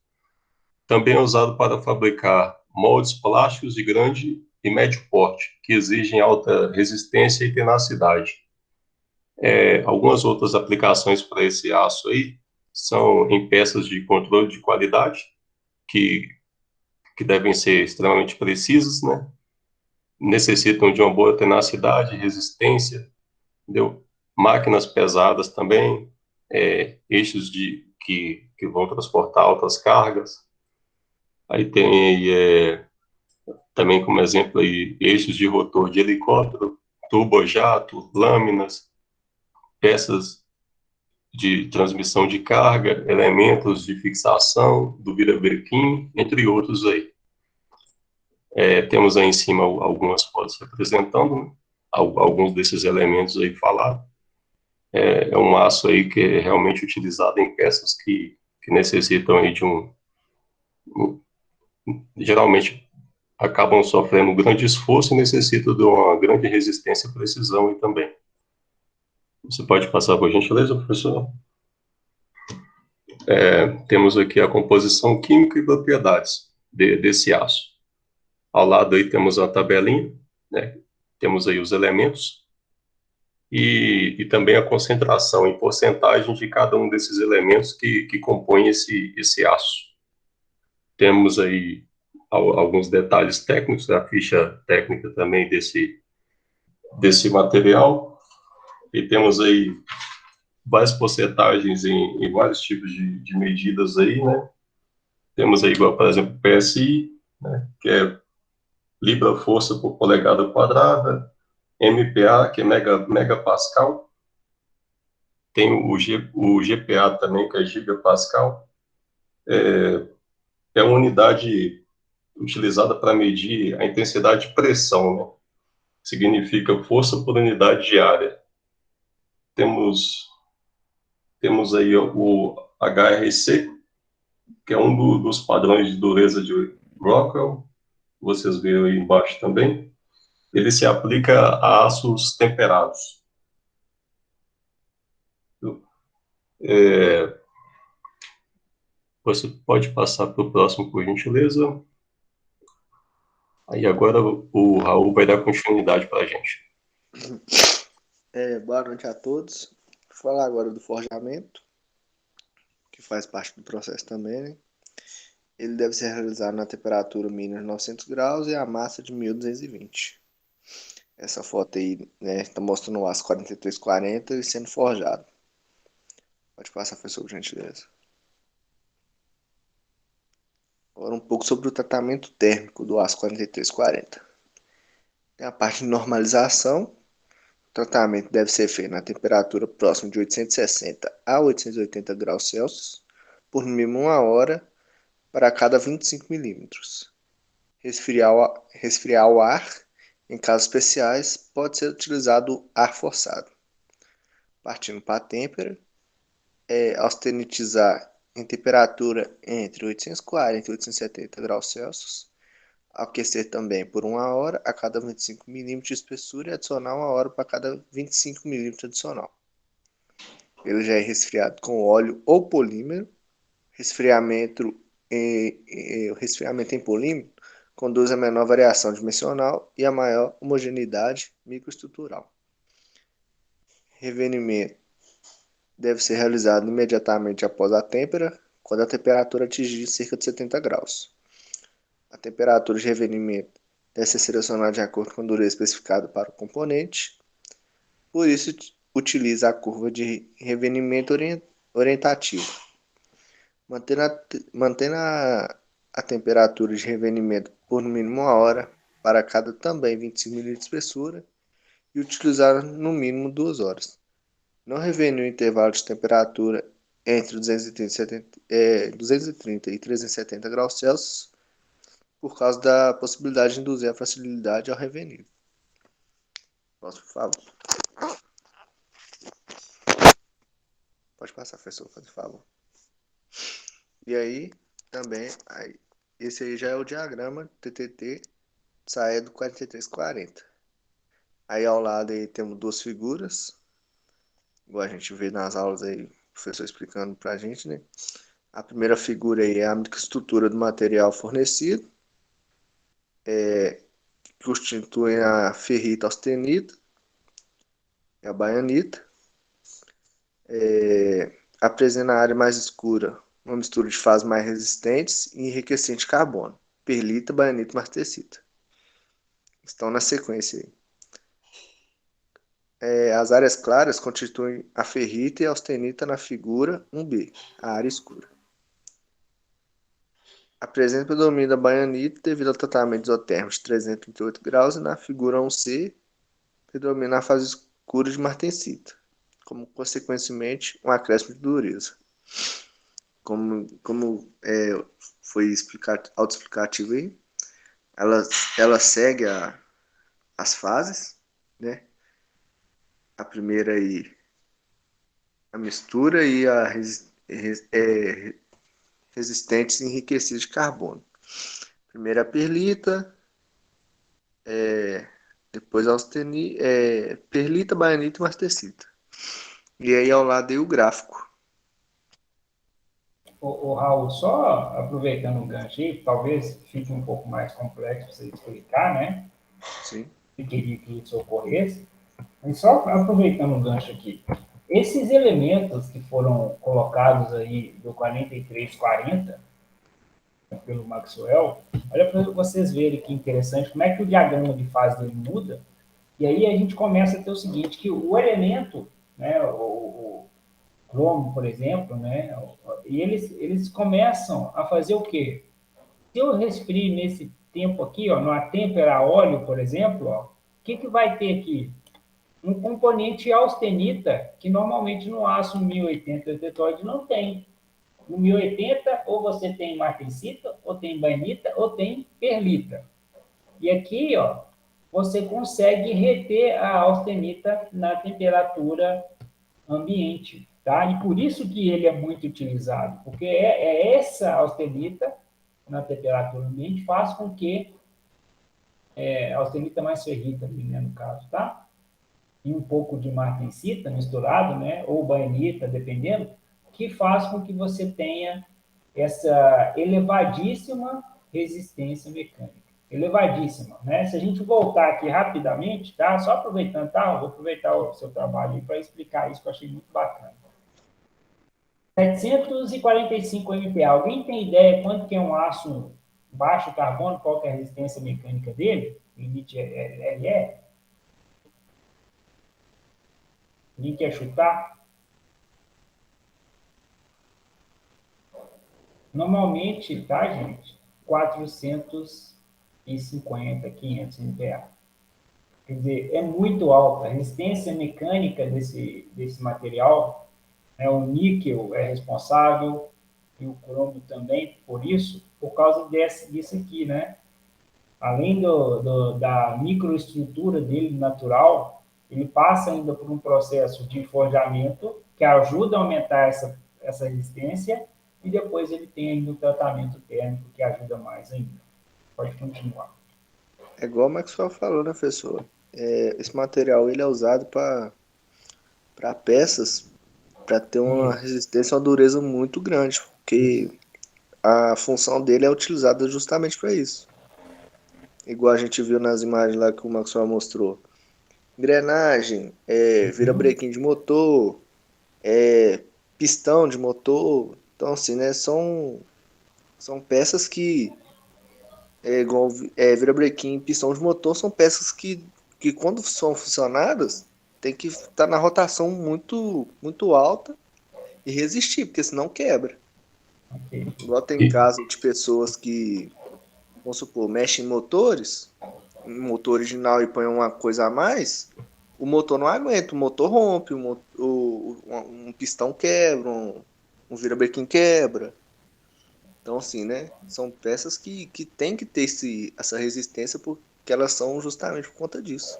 Também é usado para fabricar moldes plásticos de grande e médio porte, que exigem alta resistência e tenacidade. Algumas outras aplicações para esse aço aí são em peças de controle de qualidade, que devem ser extremamente precisas, né? Necessitam de uma boa tenacidade, resistência, entendeu? Máquinas pesadas também, eixos que vão transportar altas cargas. Aí tem também como exemplo aí, eixos de rotor de helicóptero, turbojato, lâminas, peças de transmissão de carga, elementos de fixação do virabrequim, entre outros aí. Temos aí em cima algumas fotos representando, né, alguns desses elementos aí falados. É um aço aí que é realmente utilizado em peças que necessitam aí de geralmente acabam sofrendo um grande esforço e necessitam de uma grande resistência e precisão aí também. Você pode passar por gentileza, professor? Temos aqui a composição química e propriedades desse aço. Ao lado aí temos a tabelinha, né? Temos aí os elementos e também a concentração em porcentagem de cada um desses elementos que compõem esse aço. Temos aí alguns detalhes técnicos, a ficha técnica também desse material, e temos aí várias porcentagens em vários tipos de medidas aí, né? Temos aí, igual, por exemplo, PSI, né, que é libra-força por polegada quadrada, MPa, que é megapascal, tem o GPa também, que é gigapascal, é uma unidade utilizada para medir a intensidade de pressão, né? Significa força por unidade de área. Temos aí o HRC, que é um dos padrões de dureza de Rockwell, vocês viram aí embaixo também. Ele se aplica a aços temperados. Você pode passar para o próximo, por gentileza. Aí agora o Raul vai dar continuidade para a gente. Boa noite a todos. Vou falar agora do forjamento, que faz parte do processo também, né? Ele deve ser realizado na temperatura mínima de 900 graus e a massa de 1220. Essa foto aí, né, está mostrando o aço 4340 e sendo forjado. Pode passar, professor, por gentileza. Agora um pouco sobre o tratamento térmico do aço 4340. Tem a parte de normalização. O tratamento deve ser feito na temperatura próxima de 860 a 880 graus Celsius, por no mínimo 1 hora para cada 25 milímetros. Resfriar o ar, em casos especiais, pode ser utilizado ar forçado. Partindo para a têmpera, austenitizar em temperatura entre 840 e 870 graus Celsius, aquecer também por 1 hora a cada 25 milímetros de espessura e adicionar 1 hora para cada 25 milímetros adicional. Ele já é resfriado com óleo ou polímero. Resfriamento em polímero conduz a menor variação dimensional e a maior homogeneidade microestrutural. Revenimento deve ser realizado imediatamente após a têmpera, quando a temperatura atingir cerca de 70 graus. A temperatura de revenimento deve ser selecionada de acordo com a dureza especificada para o componente. Por isso, utiliza a curva de revenimento orientativa. Mantendo a temperatura de revenimento por no mínimo 1 hora para cada também 25 ml de espessura e utilizar no mínimo 2 horas. Não revenir o intervalo de temperatura entre 230 e 370 graus Celsius por causa da possibilidade de induzir a facilidade ao revenir. Próximo, por favor. Pode passar, professor, por favor. E aí, também, esse aí já é o diagrama TTT SAE do 4340. Aí ao lado aí temos 2 figuras, igual a gente vê nas aulas aí, o professor explicando pra gente, né? A primeira figura aí é a microestrutura do material fornecido, que constitui a ferrita austenita e a baianita. Apresenta na área mais escura uma mistura de fases mais resistentes e enriquecente de carbono, perlita, baianita e martensita. Estão na sequência aí. As áreas claras constituem a ferrita e a austenita na figura 1B, a área escura. A presença predomina da baianita devido ao tratamento isotérmico de 338 graus e na figura 1C predomina a fase escura de martensita, como consequentemente um acréscimo de dureza. Como foi autoexplicativo aí, ela segue as fases, né? A primeira aí, a mistura e a resistentes enriquecidos de carbono. Primeiro a perlita, depois a perlita, baianita e martensita. E aí ao lado aí o gráfico. O Raul, só aproveitando o gancho aí, talvez fique um pouco mais complexo para você explicar, né? Sim. Eu queria que isso ocorresse. Mas só aproveitando o gancho aqui, esses elementos que foram colocados aí do 4340 pelo Maxwell, olha para vocês verem que interessante, como é que o diagrama de fase dele muda, e aí a gente começa a ter o seguinte, que o elemento, né, o cromo, por exemplo, né, e eles começam a fazer o quê? Se eu resfrio nesse tempo aqui, ó, numa têmpera óleo, por exemplo, ó, o que vai ter aqui? Um componente austenita, que normalmente no aço 1080 tetóide não tem. No 1080, ou você tem martensita, ou tem bainita, ou tem perlita. E aqui, ó, você consegue reter a austenita na temperatura ambiente, tá? E por isso que ele é muito utilizado, porque essa austenita na temperatura ambiente faz com que a austenita mais ferrita, né, no caso, tá? E um pouco de martensita misturado, né, ou bainita, dependendo, que faz com que você tenha essa elevadíssima resistência mecânica. Elevadíssima, né? Se a gente voltar aqui rapidamente, tá? Só aproveitando, tá? Eu vou aproveitar o seu trabalho para explicar isso que eu achei muito bacana. 745 MPa. Alguém tem ideia quanto que é um aço baixo carbono, qual que é a resistência mecânica dele? Limite LE? Ninguém quer chutar? Normalmente, tá, gente? 450, 500 MPa. Quer dizer, é muito alta. A resistência mecânica desse material, né, o níquel é responsável, e o cromo também, por isso, por causa disso aqui, né? Além da microestrutura dele natural, ele passa ainda por um processo de forjamento que ajuda a aumentar essa resistência, e depois ele tem ainda o tratamento térmico que ajuda mais ainda. Pode continuar. É igual o Maxwell falou, né, professor? Esse material ele é usado para peças para ter uma resistência, uma dureza muito grande, porque a função dele é utilizada justamente para isso. Igual a gente viu nas imagens lá que o Maxwell mostrou. Engrenagem, virabrequim de motor, pistão de motor. Então, assim, né, são peças que, igual virabrequim e pistão de motor, são peças que quando são funcionadas, tem que estar na rotação muito, muito alta e resistir, porque senão quebra. Igual tem caso de pessoas que, vamos supor, mexem em motores, um motor original, e põe uma coisa a mais, o motor não aguenta, o motor rompe, um pistão quebra, um virabrequim quebra. Então, assim, né, são peças que tem que ter essa resistência, porque elas são justamente por conta disso.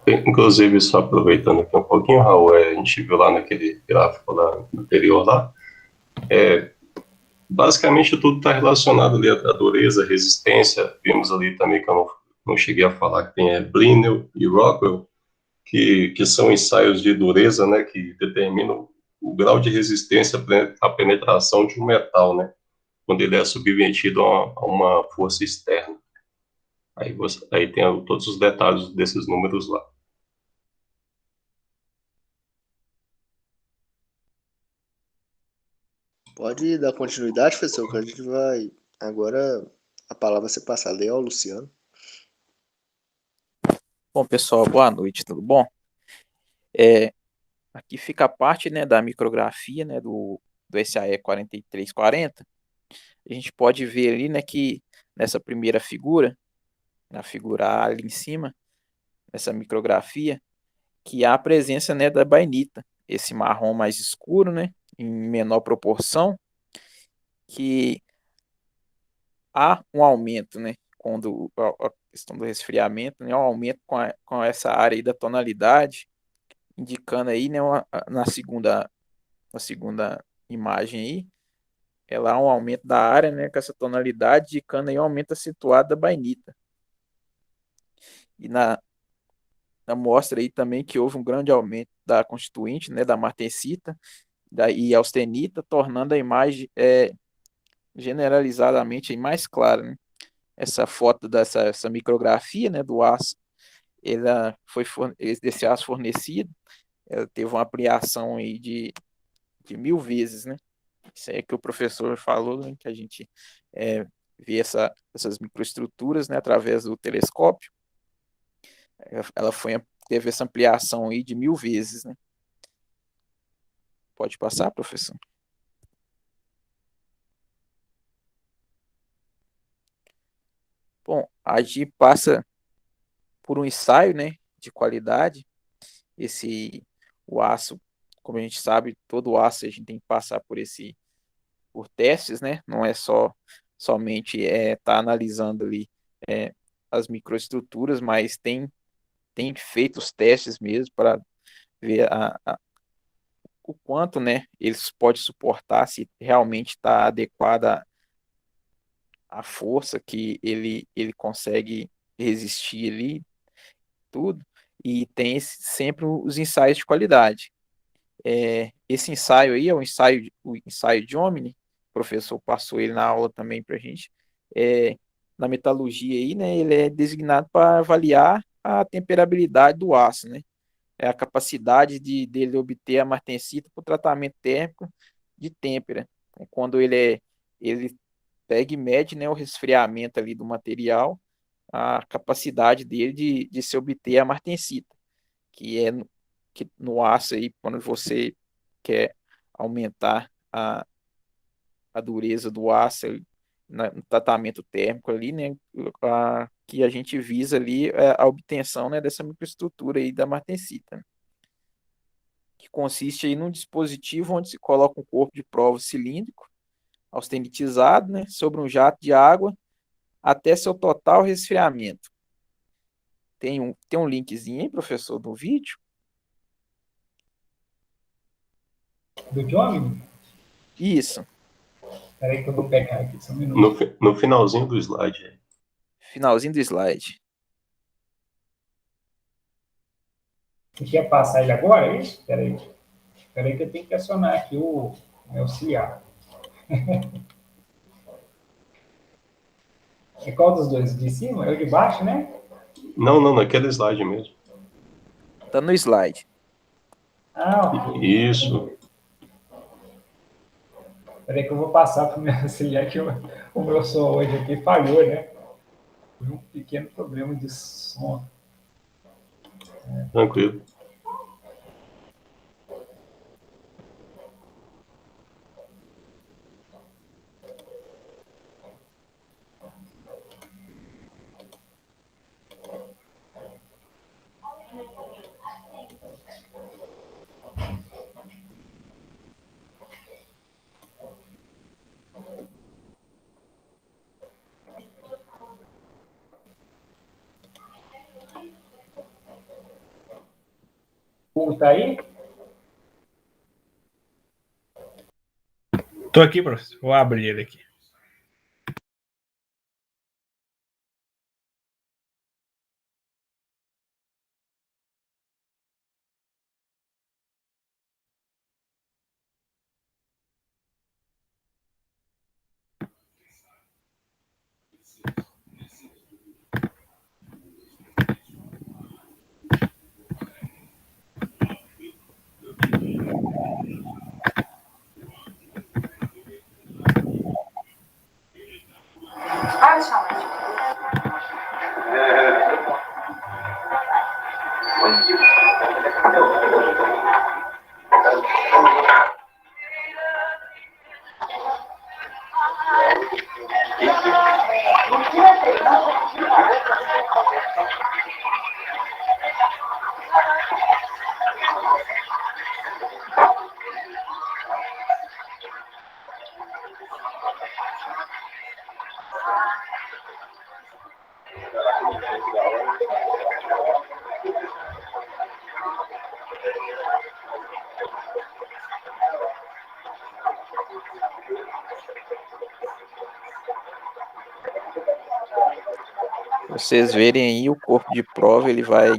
Inclusive, só aproveitando aqui um pouquinho, Raul, a gente viu lá naquele gráfico lá anterior lá, basicamente tudo está relacionado ali à dureza, resistência. Vimos ali também, que eu não cheguei a falar, que tem Brinell e Rockwell, que são ensaios de dureza, né, que determinam o grau de resistência à penetração de um metal, né, quando ele é submetido a uma força externa. Aí tem todos os detalhes desses números lá. Pode dar continuidade, professor, que a gente vai... Agora a palavra vai ser passada aí ao Luciano. Bom, pessoal, boa noite, tudo bom? Aqui fica a parte, né, da micrografia, né, do SAE 4340. A gente pode ver ali, né, que nessa primeira figura, na figura A ali em cima, nessa micrografia, que há a presença, né, da bainita, esse marrom mais escuro, né, em menor proporção, que há um aumento, né, quando a questão do resfriamento, né, um aumento com essa área aí da tonalidade, indicando aí, né, na segunda imagem aí, ela há um aumento da área, né, com essa tonalidade, indicando aí um aumento acentuado da bainita. E na mostra aí também que houve um grande aumento da constituinte, né, da martensita e austenita, tornando a imagem generalizadamente aí mais clara, né? Essa foto essa micrografia, né, do aço, desse aço fornecido, ela teve uma ampliação aí de 1000 vezes, né? Isso aí que o professor falou, né, que a gente vê essas microestruturas, né, através do telescópio. Ela teve essa ampliação aí de 1000 vezes, né? Pode passar, professor? Bom, a gente passa por um ensaio, né, de qualidade. O aço, como a gente sabe, todo o aço a gente tem que passar por testes, né? Não é somente tá analisando ali as microestruturas, mas tem feito os testes mesmo para ver o quanto, né, eles podem suportar, se realmente está adequada a força que ele consegue resistir ali, tudo, e tem sempre os ensaios de qualidade. Esse ensaio aí é o ensaio de Omni, o professor passou ele na aula também para a gente. Na metalurgia aí, né, ele é designado para avaliar a temperabilidade do aço, né? É a capacidade dele obter a martensita para o tratamento térmico de têmpera. Quando ele pega e mede, né, o resfriamento ali do material, a capacidade dele de se obter a martensita, que no aço aí, quando você quer aumentar a dureza do aço no tratamento térmico ali, né, que a gente visa ali a obtenção, né, dessa microestrutura aí da martensita, né, que consiste aí num dispositivo onde se coloca um corpo de prova cilíndrico, austenitizado, né, sobre um jato de água até seu total resfriamento. Tem um linkzinho aí, professor, do vídeo? Do Johnny? Isso. Espera aí que eu vou pegar aqui, só um minuto. No finalzinho do slide. Finalzinho do slide. Você quer passar ele agora, é isso? Espera aí que eu tenho que acionar aqui o meu CIA. É qual dos dois? De cima? É o de baixo, né? Não, naquele slide mesmo. Tá no slide. Ok. Isso. Espera aí que eu vou passar para o meu auxiliar, que o meu som hoje aqui falhou, né? Foi um pequeno problema de som. Tranquilo. Hugo, tá aí? Tô aqui, professor. Vou abrir ele aqui. Vocês verem aí, o corpo de prova ele vai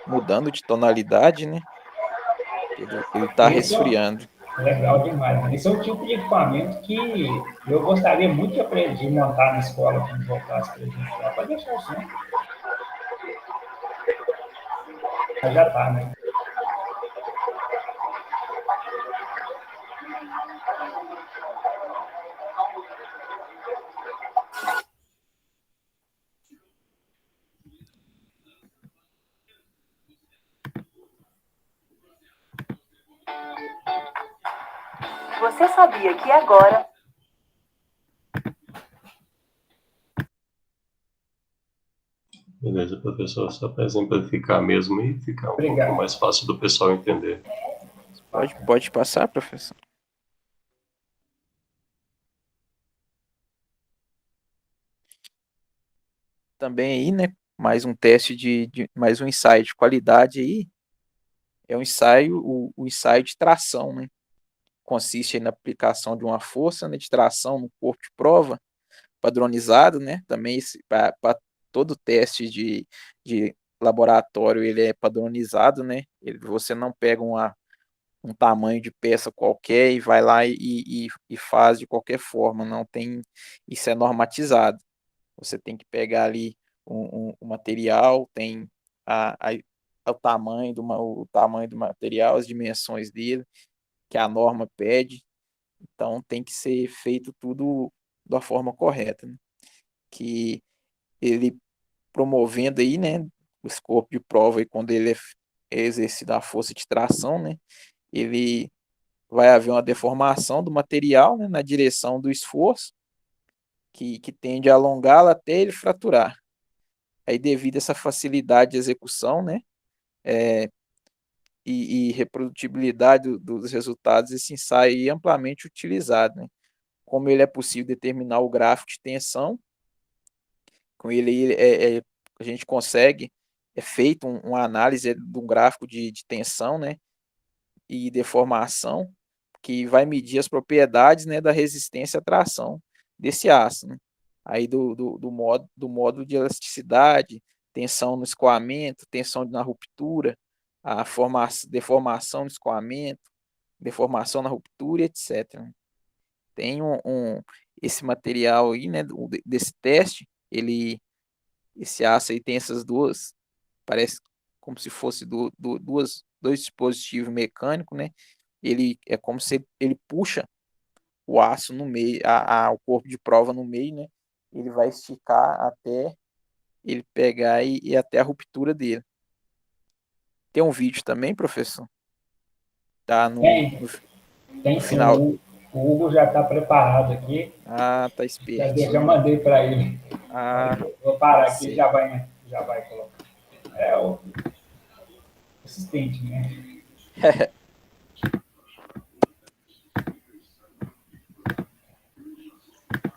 mudando de tonalidade, né? Ele tá resfriando. Legal demais, né? Esse é o tipo de equipamento que eu gostaria muito de aprender, de montar na escola quando voltasse para a gente lá, para deixar o som. Mas já tá, né? Você sabia que agora... Beleza, professor, só para exemplificar mesmo e ficar um pouco mais fácil do pessoal entender. Pode passar, professor. Também aí, né, mais um teste mais um ensaio de qualidade aí, é um ensaio, o ensaio de tração, né? Consiste aí na aplicação de uma força, né, de tração no corpo de prova, padronizado, né? Também para todo teste de laboratório ele é padronizado, né? Você não pega um tamanho de peça qualquer e vai lá e faz de qualquer forma, não tem, isso é normatizado. Você tem que pegar ali o material, tem o tamanho do material, as dimensões dele, que a norma pede, então tem que ser feito tudo da forma correta, né? Que ele promovendo aí, né, o escopo de prova, e quando ele é exercido a força de tração, né, ele vai haver uma deformação do material, né, na direção do esforço, que tende a alongá-lo até ele fraturar. Aí, devido a essa facilidade de execução, né, e reprodutibilidade dos resultados, esse ensaio é amplamente utilizado, né? Como ele é possível determinar o gráfico de tensão, com ele a gente consegue, feito uma análise de um gráfico de tensão, né, e deformação, que vai medir as propriedades, né, da resistência à tração desse aço, né? Aí do modo de elasticidade, tensão no escoamento, tensão na ruptura, a deformação no escoamento, deformação na ruptura, etc. Tem esse material aí, né, desse teste, esse aço aí tem essas duas, parece como se fosse dois dispositivos mecânicos, né? Ele é como se ele puxa o aço no meio, o corpo de prova no meio, né? Ele vai esticar até ele pegar e até a ruptura dele. Tem um vídeo também, professor? Tá Tem sim, final. o Hugo já está preparado aqui. Tá esperto. Já mandei para ele. Vou parar aqui e já vai colocar. É o assistente, né?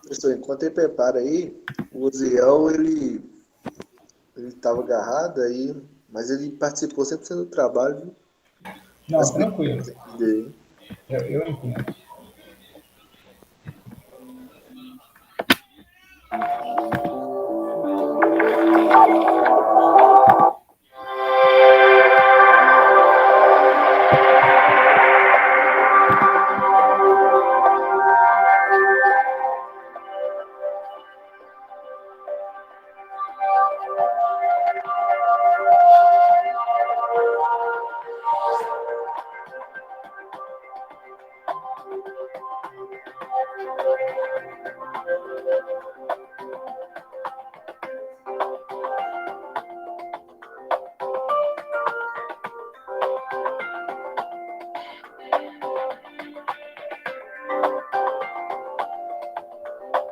Professor, enquanto ele prepara aí, o Oziel, ele estava agarrado aí, mas ele participou 100% do trabalho, viu? Não, tranquilo. Eu entendo.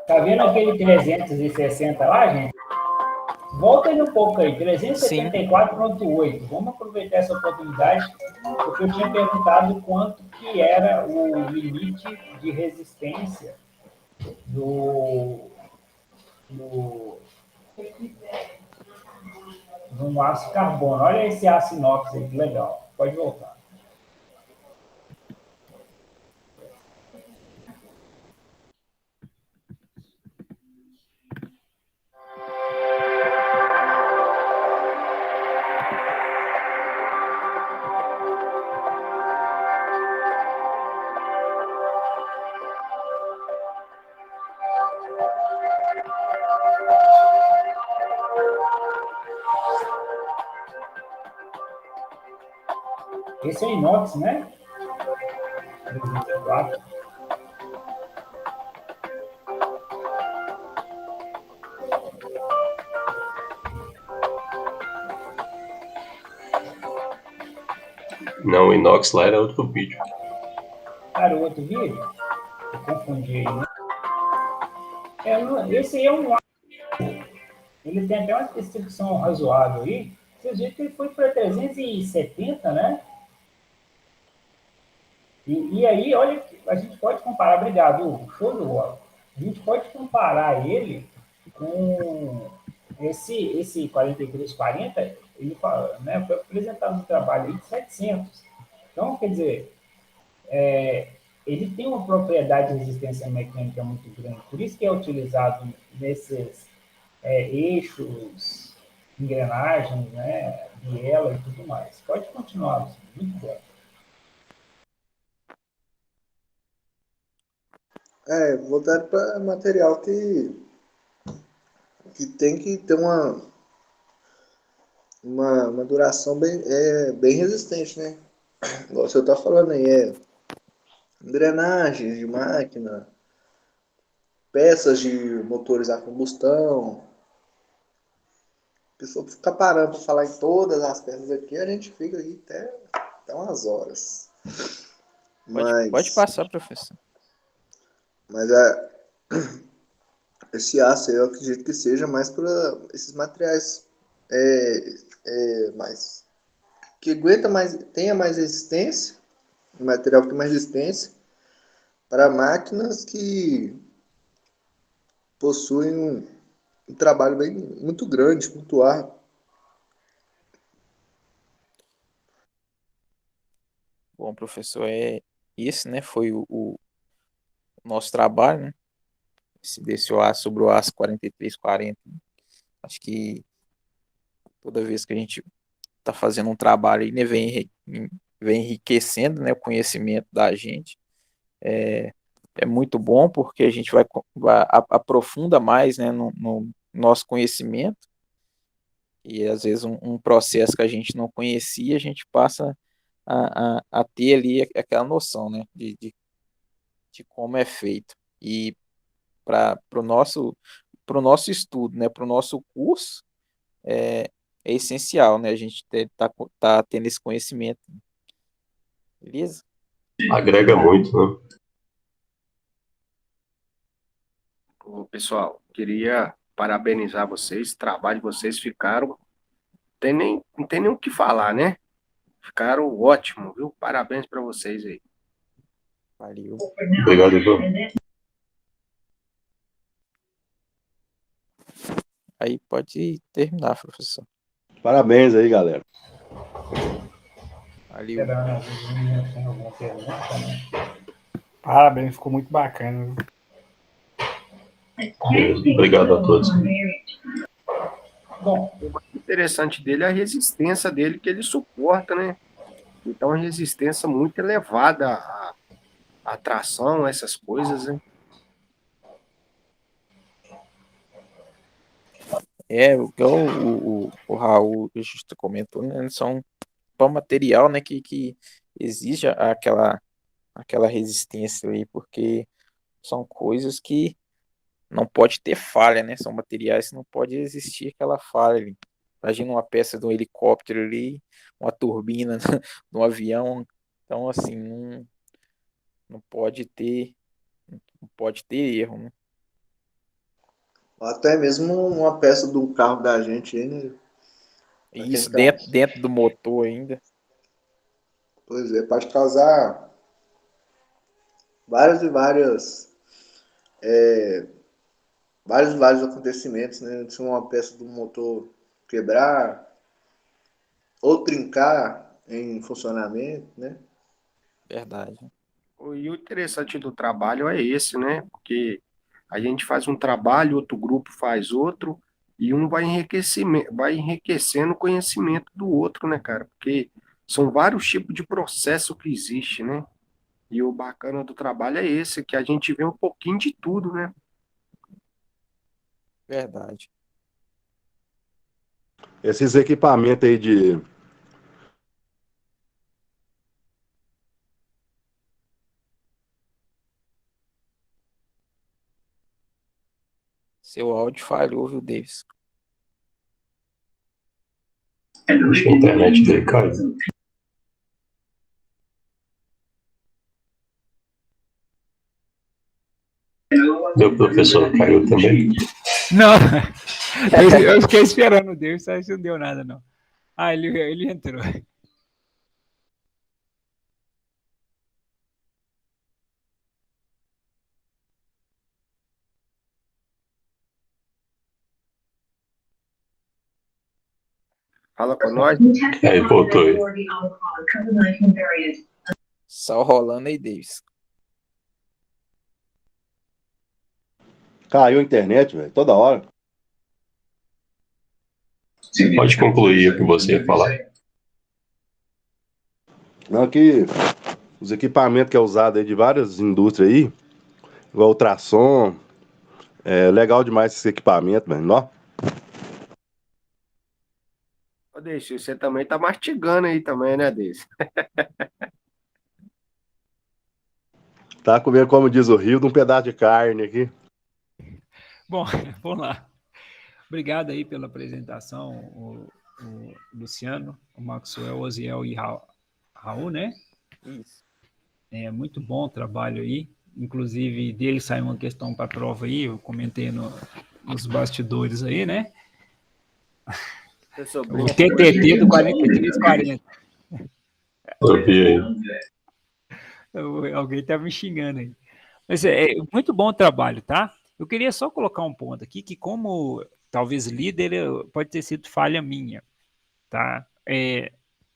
Tá vendo aquele 360 lá, gente? Volta aí um pouco aí, 374.8. Vamos aproveitar essa oportunidade, porque eu tinha perguntado quanto que era o limite de resistência do aço carbono. Olha esse aço inox aí, que legal. Pode voltar. Esse é inox, né? 304. Não, o inox lá era outro vídeo. Era outro vídeo? Eu confundi aí, né? Esse aí é um aço. Ele tem até uma especificação razoável aí. Vocês viram que ele foi para 370, né? E aí, olha, a gente pode comparar, obrigado, Hugo, show de bola. A gente pode comparar ele com esse 4340, ele né, foi apresentado no trabalho aí de 700. Então, quer dizer, ele tem uma propriedade de resistência mecânica muito grande, por isso que é utilizado nesses eixos, engrenagens, né, biela e tudo mais. Pode continuar, muito bom. Voltado para material que tem que ter uma duração bem resistente, né? Igual você está falando aí, engrenagens de máquina, peças de motores a combustão. A pessoa fica parando para falar em todas as peças aqui, a gente fica aí até umas horas. Pode Mas, passar, professor. mas esse aço aí eu acredito que seja mais para esses materiais mais que aguenta mais, tenha mais resistência, um material que tem mais resistência para máquinas que possuem um trabalho bem muito grande, muito árduo. Bom, professor, esse, né, foi o nosso trabalho, né? Desse aço sobre o aço 4340. Acho que toda vez que a gente está fazendo um trabalho aí, né, vem enriquecendo, né, o conhecimento da gente. É muito bom porque a gente aprofunda mais, né, no nosso conhecimento e às vezes um processo que a gente não conhecia, a gente passa a ter ali aquela noção, né, de como é feito. E para o nosso estudo, né, para o nosso curso, é essencial, né, a gente tá tendo esse conhecimento. Beleza? Agrega muito, né? Ô, pessoal, queria parabenizar vocês, o trabalho de vocês ficaram, não tem nem o que falar, né? Ficaram ótimo, viu? Parabéns para vocês aí. Valeu. Obrigado, Ivan. Aí pode terminar, professor. Parabéns aí, galera. Valeu. Parabéns, ficou muito bacana. Viu? Obrigado a todos. Bom, o mais interessante dele é a resistência dele que ele suporta, né? Então, a resistência muito elevada à tração, essas coisas, né? Igual o Raul justo comentou, né? São pão material, né? Que exige aquela resistência ali, porque são coisas que não pode ter falha, né? São materiais que não pode existir aquela falha ali. Imagina uma peça de um helicóptero ali, uma turbina de um avião. Então, assim, não pode ter, não pode ter erro, né? Ou até mesmo uma peça do carro da gente aí, né? Pra quem Isso, tá. dentro do motor ainda. Pois é, pode causar várias e vários acontecimentos, né? Se uma peça do motor quebrar ou trincar em funcionamento, né? Verdade. E o interessante do trabalho é esse, né? Porque a gente faz um trabalho, outro grupo faz outro, e um vai enriquecendo o conhecimento do outro, né, cara? Porque são vários tipos de processo que existe, né? E o bacana do trabalho é esse, que a gente vê um pouquinho de tudo, né? Verdade. Esses equipamentos aí de. Seu áudio falhou, viu, Davis? Acho que a internet dele caiu. Meu professor caiu também. Não, eu fiquei esperando o Deus, mas não deu nada, não. Ah, ele entrou. Fala com nós. Aí voltou aí. Só rolando aí, Davis. Caiu a internet, velho, toda hora. Você pode concluir o que você ia falar. Não, que os equipamentos que é usado aí de várias indústrias aí, igual ultrassom, é legal demais esse equipamento, velho. Ó. Ô, Deixa, você também tá mastigando aí também, né, Deixa? Tá comendo, como diz o Rio, de um pedaço de carne aqui. Bom, vamos lá. Obrigado aí pela apresentação, o Luciano, o Maxwell, o Oziel e Raul, né? Isso. É muito bom o trabalho aí. Inclusive, dele saiu uma questão para a prova aí, eu comentei nos bastidores aí, né? O TTT do 4340. Eu vi aí. Alguém está me xingando aí. Mas é muito bom o trabalho, tá? Eu queria só colocar um ponto aqui, que como talvez líder pode ter sido falha minha, tá?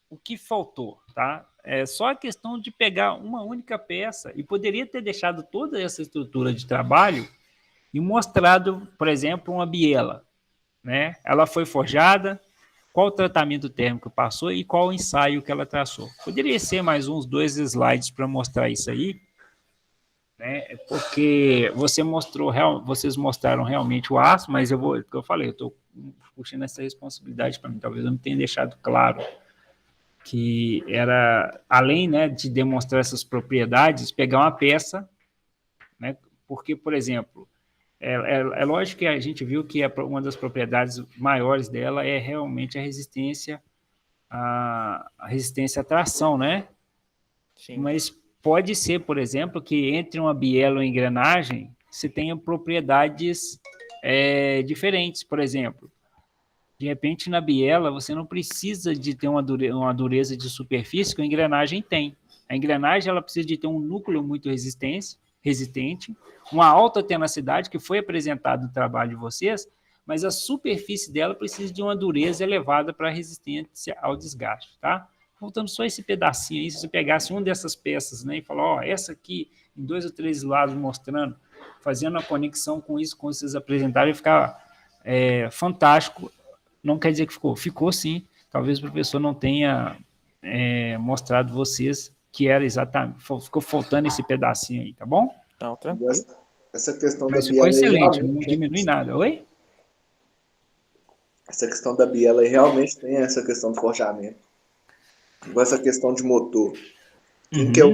O que faltou, tá? É só a questão de pegar uma única peça e poderia ter deixado toda essa estrutura de trabalho e mostrado, por exemplo, uma biela, né? Ela foi forjada, qual o tratamento térmico passou e qual o ensaio que ela traçou. Poderia ser mais uns 2 slides para mostrar isso aí, né? Porque vocês mostraram realmente o aço, mas eu estou puxando essa responsabilidade para mim, talvez eu não tenha deixado claro que era, além, né, de demonstrar essas propriedades, pegar uma peça, né, porque, por exemplo, é lógico que a gente viu que uma das propriedades maiores dela é realmente a resistência à tração, né? Sim. Mas pode ser, por exemplo, que entre uma biela ou engrenagem você tenha propriedades diferentes, por exemplo. De repente, na biela, você não precisa de ter uma dureza de superfície que a engrenagem tem. A engrenagem ela precisa de ter um núcleo muito resistente, uma alta tenacidade, que foi apresentado no trabalho de vocês, mas a superfície dela precisa de uma dureza elevada para resistência ao desgaste, tá? Voltando só esse pedacinho aí, se você pegasse uma dessas peças, né, e falar, ó, essa aqui, em 2 ou 3 lados mostrando, fazendo a conexão com isso, como vocês apresentaram, ia ficar fantástico. Não quer dizer que ficou sim. Talvez o professor não tenha mostrado vocês que era exatamente, ficou faltando esse pedacinho aí, tá bom? Não, tranquilo. Essa questão Mas da ficou biela excelente, não diminui nada. Oi? Essa questão da biela aí realmente tem essa questão do forjamento. Igual essa questão de motor. Quem quer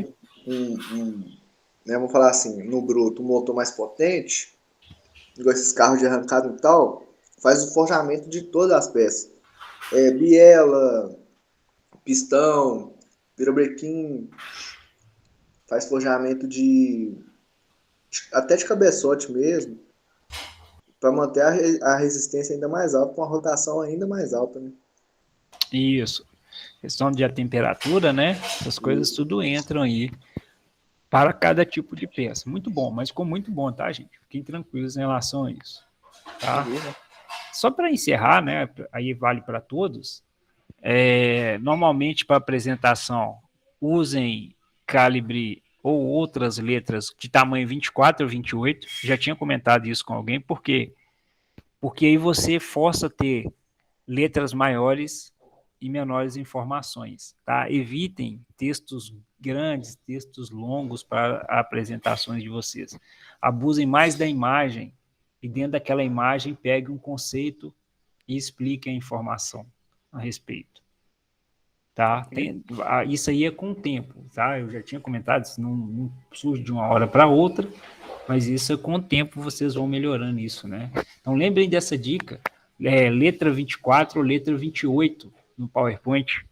né, vamos falar assim, no bruto, um motor mais potente, igual esses carros de arrancada e tal, faz o forjamento de todas as peças. Biela, pistão, virabrequim, faz forjamento até de cabeçote mesmo, para manter a resistência ainda mais alta, com a rotação ainda mais alta, né? Isso. Questão de a temperatura, né? Essas coisas tudo entram aí para cada tipo de peça. Muito bom, mas ficou muito bom, tá, gente? Fiquem tranquilos em relação a isso. Tá? Só para encerrar, né? Aí vale para todos. Normalmente, para apresentação, usem calibre ou outras letras de tamanho 24 ou 28. Já tinha comentado isso com alguém. Por quê? Porque aí você força a ter letras maiores e menores informações, tá? Evitem textos grandes, textos longos para apresentações de vocês. Abusem mais da imagem e dentro daquela imagem pegue um conceito e explique a informação a respeito. Tá? Isso aí é com o tempo, tá? Eu já tinha comentado, isso não surge de uma hora para outra, mas isso é com o tempo vocês vão melhorando isso, né? Então lembrem dessa dica, letra 24 ou letra 28 no PowerPoint,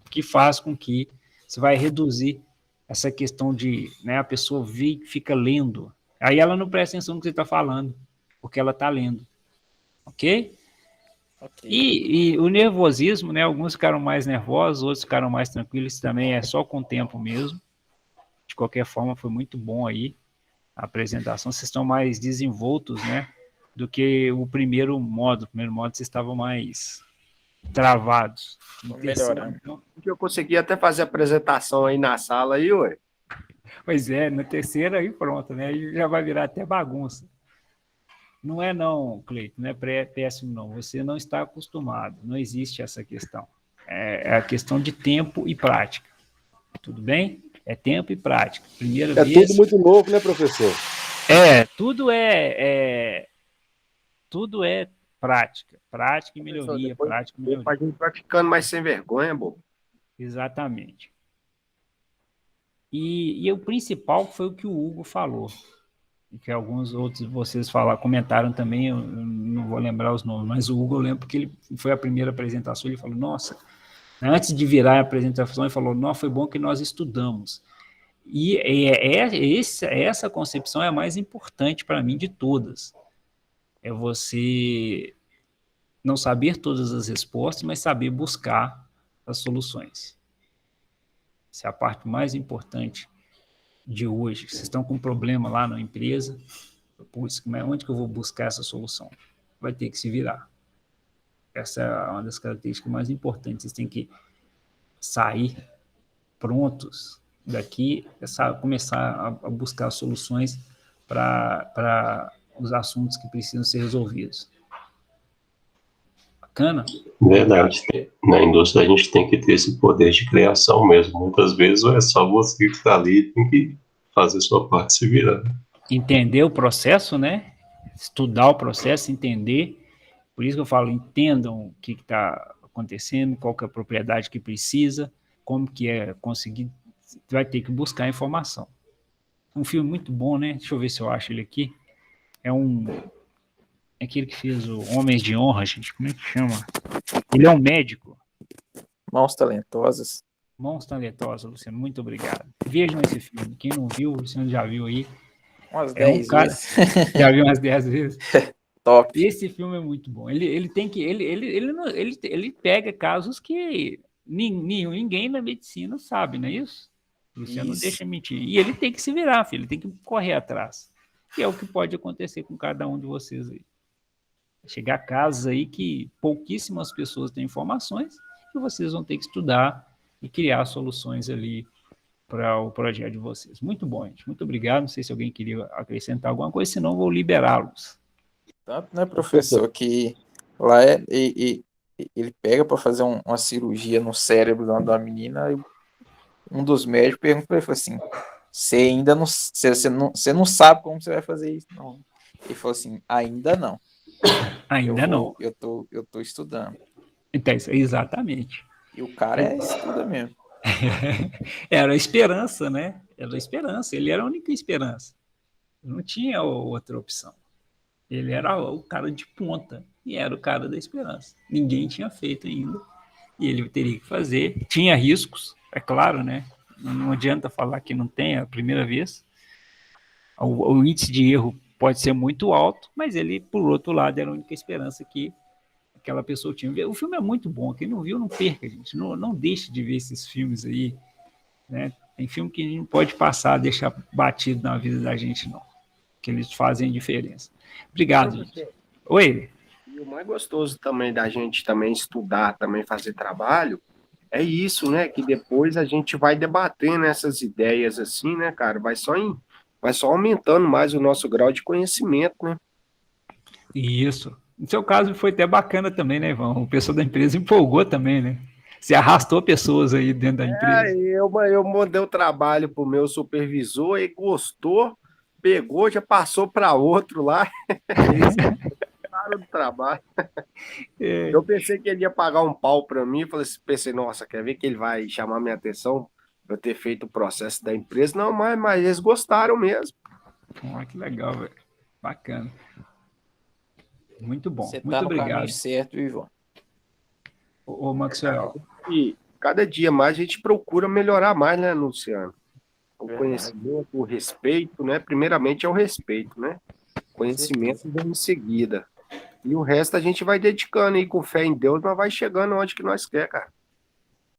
que faz com que você vai reduzir essa questão de, né, a pessoa fica lendo, aí ela não presta atenção no que você está falando, porque ela está lendo, ok? E o nervosismo, né, alguns ficaram mais nervosos, outros ficaram mais tranquilos, isso também é só com o tempo mesmo. De qualquer forma, foi muito bom aí a apresentação, vocês estão mais desenvoltos, né, do que o primeiro modo. O primeiro modo vocês estavam mais travados. Melhorando. Então, eu consegui até fazer a apresentação aí na sala aí, ué. Pois é, na terceira aí pronto, né? Aí já vai virar até bagunça. Não é não, Cleiton, não é péssimo não. Você não está acostumado, não existe essa questão. É a questão de tempo e prática. Tudo bem? É tempo e prática. Primeira vez... tudo muito novo, né, professor? Tudo é prática e melhoria, prática e melhoria. A gente vai ficando mais sem vergonha, bobo. Exatamente. E o principal foi o que o Hugo falou, e que alguns outros de vocês comentaram também, eu não vou lembrar os nomes, mas o Hugo eu lembro que ele foi a primeira apresentação, ele falou, nossa, antes de virar a apresentação, ele falou, nossa, foi bom que nós estudamos. E essa concepção é a mais importante para mim de todas. É você não saber todas as respostas, mas saber buscar as soluções. Essa é a parte mais importante de hoje. Vocês estão com um problema lá na empresa, mas onde que eu vou buscar essa solução? Vai ter que se virar. Essa é uma das características mais importantes. Vocês têm que sair prontos daqui, começar a buscar soluções para os assuntos que precisam ser resolvidos. Bacana? Verdade. Na indústria a gente tem que ter esse poder de criação mesmo. Muitas vezes é só você que está ali e tem que fazer sua parte se virar. Entender o processo, né? Estudar o processo, entender. Por isso que eu falo, entendam o que está acontecendo, qual que é a propriedade que precisa, como que é conseguir, vai ter que buscar informação. Um filme muito bom, né? Deixa eu ver se eu acho ele aqui. É aquele que fez o Homens de Honra, gente, como é que chama? Ele é um médico. Mãos Talentosas. Mãos Talentosas, Luciano, muito obrigado. Vejam esse filme. Quem não viu, o Luciano já viu aí. Umas 10 vezes. Já viu umas 10 vezes. Top. Esse filme é muito bom. Ele pega casos que ninguém na medicina sabe, não é isso? O Luciano não deixa mentir. E ele tem que se virar, filho. Ele tem que correr atrás. Que é o que pode acontecer com cada um de vocês aí. Chegar a casos aí que pouquíssimas pessoas têm informações e vocês vão ter que estudar e criar soluções ali para o projeto de vocês. Muito bom, gente. Muito obrigado. Não sei se alguém queria acrescentar alguma coisa, senão vou liberá-los. Tanto, né, professor, que lá ele pega para fazer uma cirurgia no cérebro da menina e um dos médicos pergunta para ele, falou assim, você não sabe como você vai fazer isso, não. Ele falou assim, ainda não. Ainda não. Eu tô estudando. Então, exatamente. E o cara estuda mesmo. Era a esperança, né? Era a esperança. Ele era a única esperança. Não tinha outra opção. Ele era o cara de ponta e era o cara da esperança. Ninguém tinha feito ainda. E ele teria que fazer. Tinha riscos, é claro, né? Não adianta falar que não tem a primeira vez. O índice de erro pode ser muito alto, mas ele, por outro lado, era a única esperança que aquela pessoa tinha. O filme é muito bom. Quem não viu, não perca, gente. Não deixe de ver esses filmes aí, né? Tem filme que a gente não pode passar, deixar batido na vida da gente, não. Que eles fazem diferença. Obrigado, gente. Oi. E o mais gostoso também da gente também estudar, também fazer trabalho, é isso, né? Que depois a gente vai debatendo essas ideias assim, né, cara? Vai só aumentando mais o nosso grau de conhecimento, né? Isso. No seu caso foi até bacana também, né, Ivan? O pessoal da empresa empolgou também, né? Você arrastou pessoas aí dentro da empresa. Eu mandei o trabalho pro meu supervisor, ele gostou, pegou, já passou para outro lá. Do trabalho. Eu pensei que ele ia pagar um pau para mim, pensei, nossa, quer ver que ele vai chamar minha atenção para eu ter feito o processo da empresa? Não, mas eles gostaram mesmo. Que legal, velho. Bacana. Muito bom. Você muito tá no obrigado. caminho certo, Ivan. Ô, Maxwell. E cada dia mais a gente procura melhorar mais, né, Luciano? O conhecimento, o respeito, né? Primeiramente é o respeito, né? Conhecimento vem em seguida. E o resto a gente vai dedicando aí com fé em Deus, mas vai chegando onde que nós quer, cara.